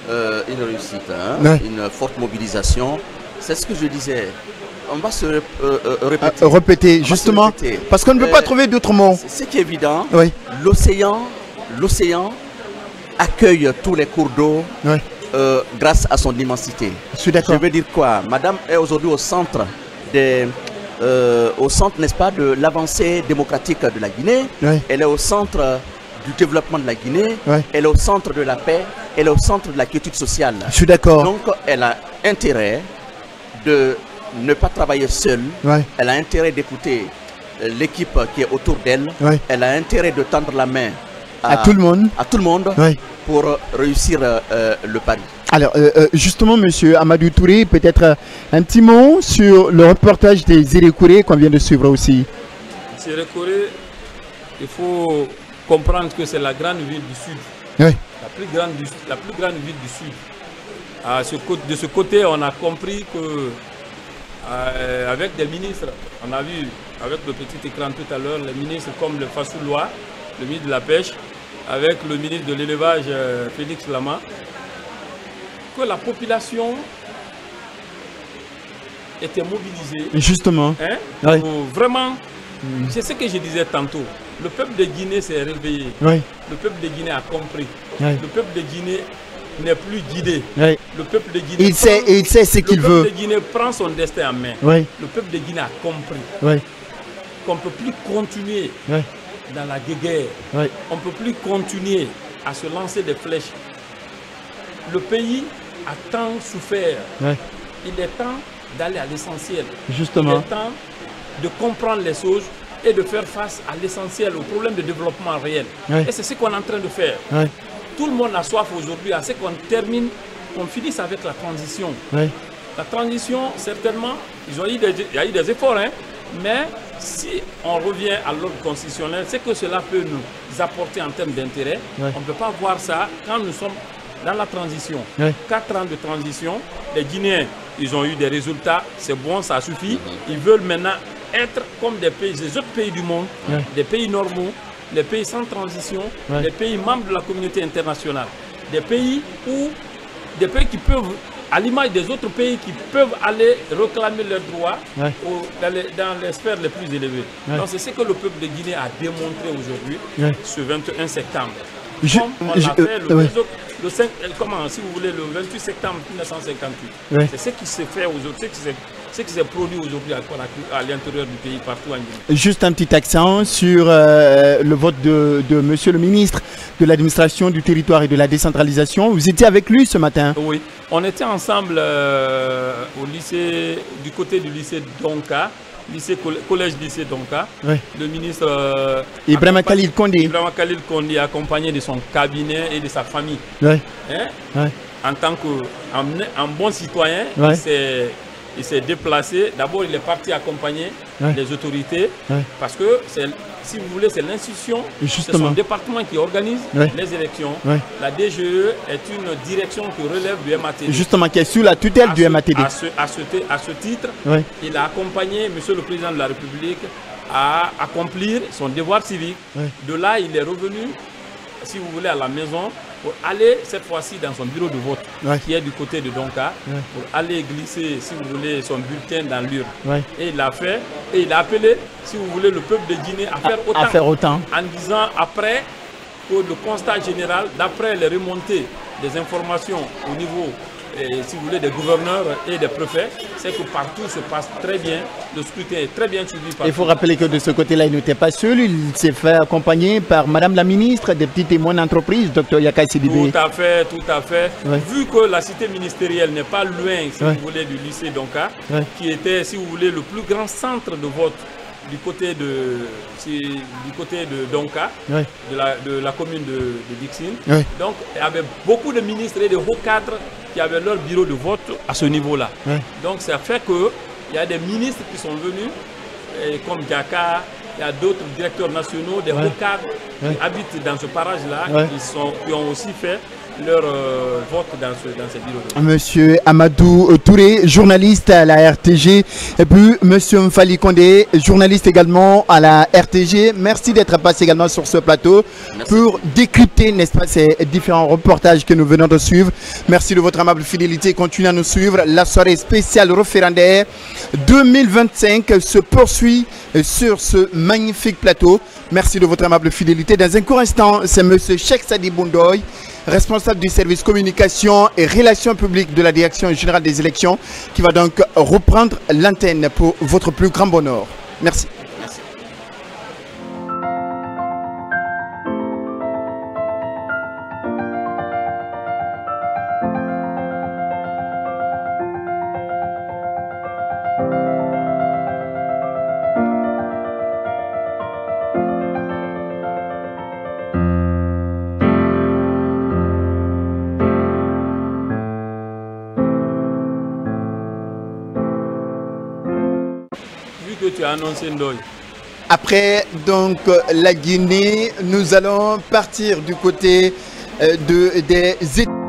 une réussite, une forte mobilisation. C'est ce que je disais. On va se répéter. Répéter, justement, parce qu'on ne peut pas trouver d'autres mots. Ce qui est évident, l'océan accueille tous les cours d'eau grâce à son immensité. Je suis d'accord. Je veux dire quoi? Madame est aujourd'hui au centre n'est-ce pas, de l'avancée démocratique de la Guinée. Elle est au centre du développement de la Guinée. Elle est au centre de la paix. Elle est au centre de la quiétude sociale. Je suis d'accord. Donc, elle a intérêt de ne pas travailler seule. Elle a intérêt d'écouter l'équipe qui est autour d'elle. Elle a intérêt de tendre la main à tout le monde, pour réussir le pari. Alors, justement, monsieur Amadou Touré, peut-être un petit mot sur le reportage des Zérékouré qu'on vient de suivre aussi. Zérékouré, il faut comprendre que c'est la grande ville du Sud. La plus grande ville du Sud. De ce côté, on a compris que avec des ministres, on a vu avec le petit écran tout à l'heure, les ministres comme le Fassoulois, le ministre de la Pêche, avec le ministre de l'Élevage, Félix Lama, que la population était mobilisée. Justement. Vraiment, c'est ce que je disais tantôt. Le peuple de Guinée s'est réveillé. Le peuple de Guinée a compris. Le peuple de Guinée n'est plus guidé. Le peuple de Guinée il sait ce qu'il veut. Le peuple de Guinée prend son destin en main. Le peuple de Guinée a compris qu'on ne peut plus continuer dans la guerre. On ne peut plus continuer à se lancer des flèches. Le pays a tant souffert. Il est temps d'aller à l'essentiel. Justement. Il est temps de comprendre les choses et de faire face à l'essentiel, au problème de développement réel. Et c'est ce qu'on est en train de faire. Tout le monde a soif aujourd'hui à ce qu'on termine, qu'on finisse avec la transition. La transition, certainement, il y a eu des efforts, mais si on revient à l'ordre constitutionnel, c'est que cela peut nous apporter en termes d'intérêt. On ne peut pas voir ça quand nous sommes dans la transition. 4 ans de transition, les Guinéens, ils ont eu des résultats, c'est bon, ça suffit. Ils veulent maintenant être comme des autres pays du monde, des pays normaux, des pays sans transition, des pays membres de la communauté internationale, des pays qui peuvent, à l'image des autres pays, qui peuvent aller réclamer leurs droits dans les sphères les plus élevées. Donc c'est ce que le peuple de Guinée a démontré aujourd'hui, ce 21 septembre. Comme on a fait le 5, si vous voulez, le 28 septembre 1958. C'est ce qui s'est fait aujourd'hui, ce qui s'est produit aujourd'hui à l'intérieur du pays, partout en Guinée. Juste un petit accent sur le vote de monsieur le ministre de l'administration du territoire et de la décentralisation. Vous étiez avec lui ce matin? Oui, on était ensemble au lycée, du côté du lycée Donka, collège-lycée Donka. Oui. Le ministre Ibrahima Khalil Kondi, accompagné de son cabinet et de sa famille. Oui. Hein? Oui. En tant qu'un bon citoyen, oui. Il s'est déplacé. D'abord, il est parti accompagner les autorités parce que, si vous voulez, c'est l'institution, c'est son département qui organise les élections. La DGE est une direction qui relève du MATD. Justement, qui est sous la tutelle du MATD. À ce titre, il a accompagné M. le Président de la République à accomplir son devoir civique. De là, il est revenu, si vous voulez, à la maison pour aller cette fois-ci dans son bureau de vote qui est du côté de Donka, pour aller glisser, si vous voulez, son bulletin dans l'urne. Et il l'a fait, et il a appelé, si vous voulez, le peuple de Guinée à faire autant. En disant après que le constat général, d'après les remontées des informations au niveau, si vous voulez, des gouverneurs et des préfets, c'est que partout se passe très bien, le scrutin est très bien suivi. Il faut rappeler que de ce côté-là, il n'était pas seul, il s'est fait accompagner par Madame la ministre des petites et moyennes entreprises, Dr Yaka Sidibé. Tout à fait, tout à fait. Vu que la cité ministérielle n'est pas loin, si vous voulez, du lycée Donka, qui était, si vous voulez, le plus grand centre de vote du côté de Donka, de la commune de Dixine. Donc, il y avait beaucoup de ministres et de hauts cadres qui avaient leur bureau de vote à ce niveau-là. Donc, ça fait qu'il y a des ministres qui sont venus, comme Diaka, il y a d'autres directeurs nationaux, des hauts cadres qui habitent dans ce parage-là, qui ont aussi fait leur vote dans ces bureaux. Monsieur Amadou Touré, journaliste à la RTG, et puis Monsieur Mfali Kondé, journaliste également à la RTG. Merci d'être passé également sur ce plateau pour décrypter, n'est-ce pas, ces différents reportages que nous venons de suivre. Merci de votre amable fidélité. Continuez à nous suivre. La soirée spéciale référendaire 2025 se poursuit sur ce magnifique plateau. Merci de votre amable fidélité. Dans un court instant, c'est Monsieur Cheikh Sadi Boundoy, responsable du service communication et relations publiques de la direction générale des élections, qui va donc reprendre l'antenne pour votre plus grand bonheur. Merci. Après donc la Guinée, nous allons partir du côté des États.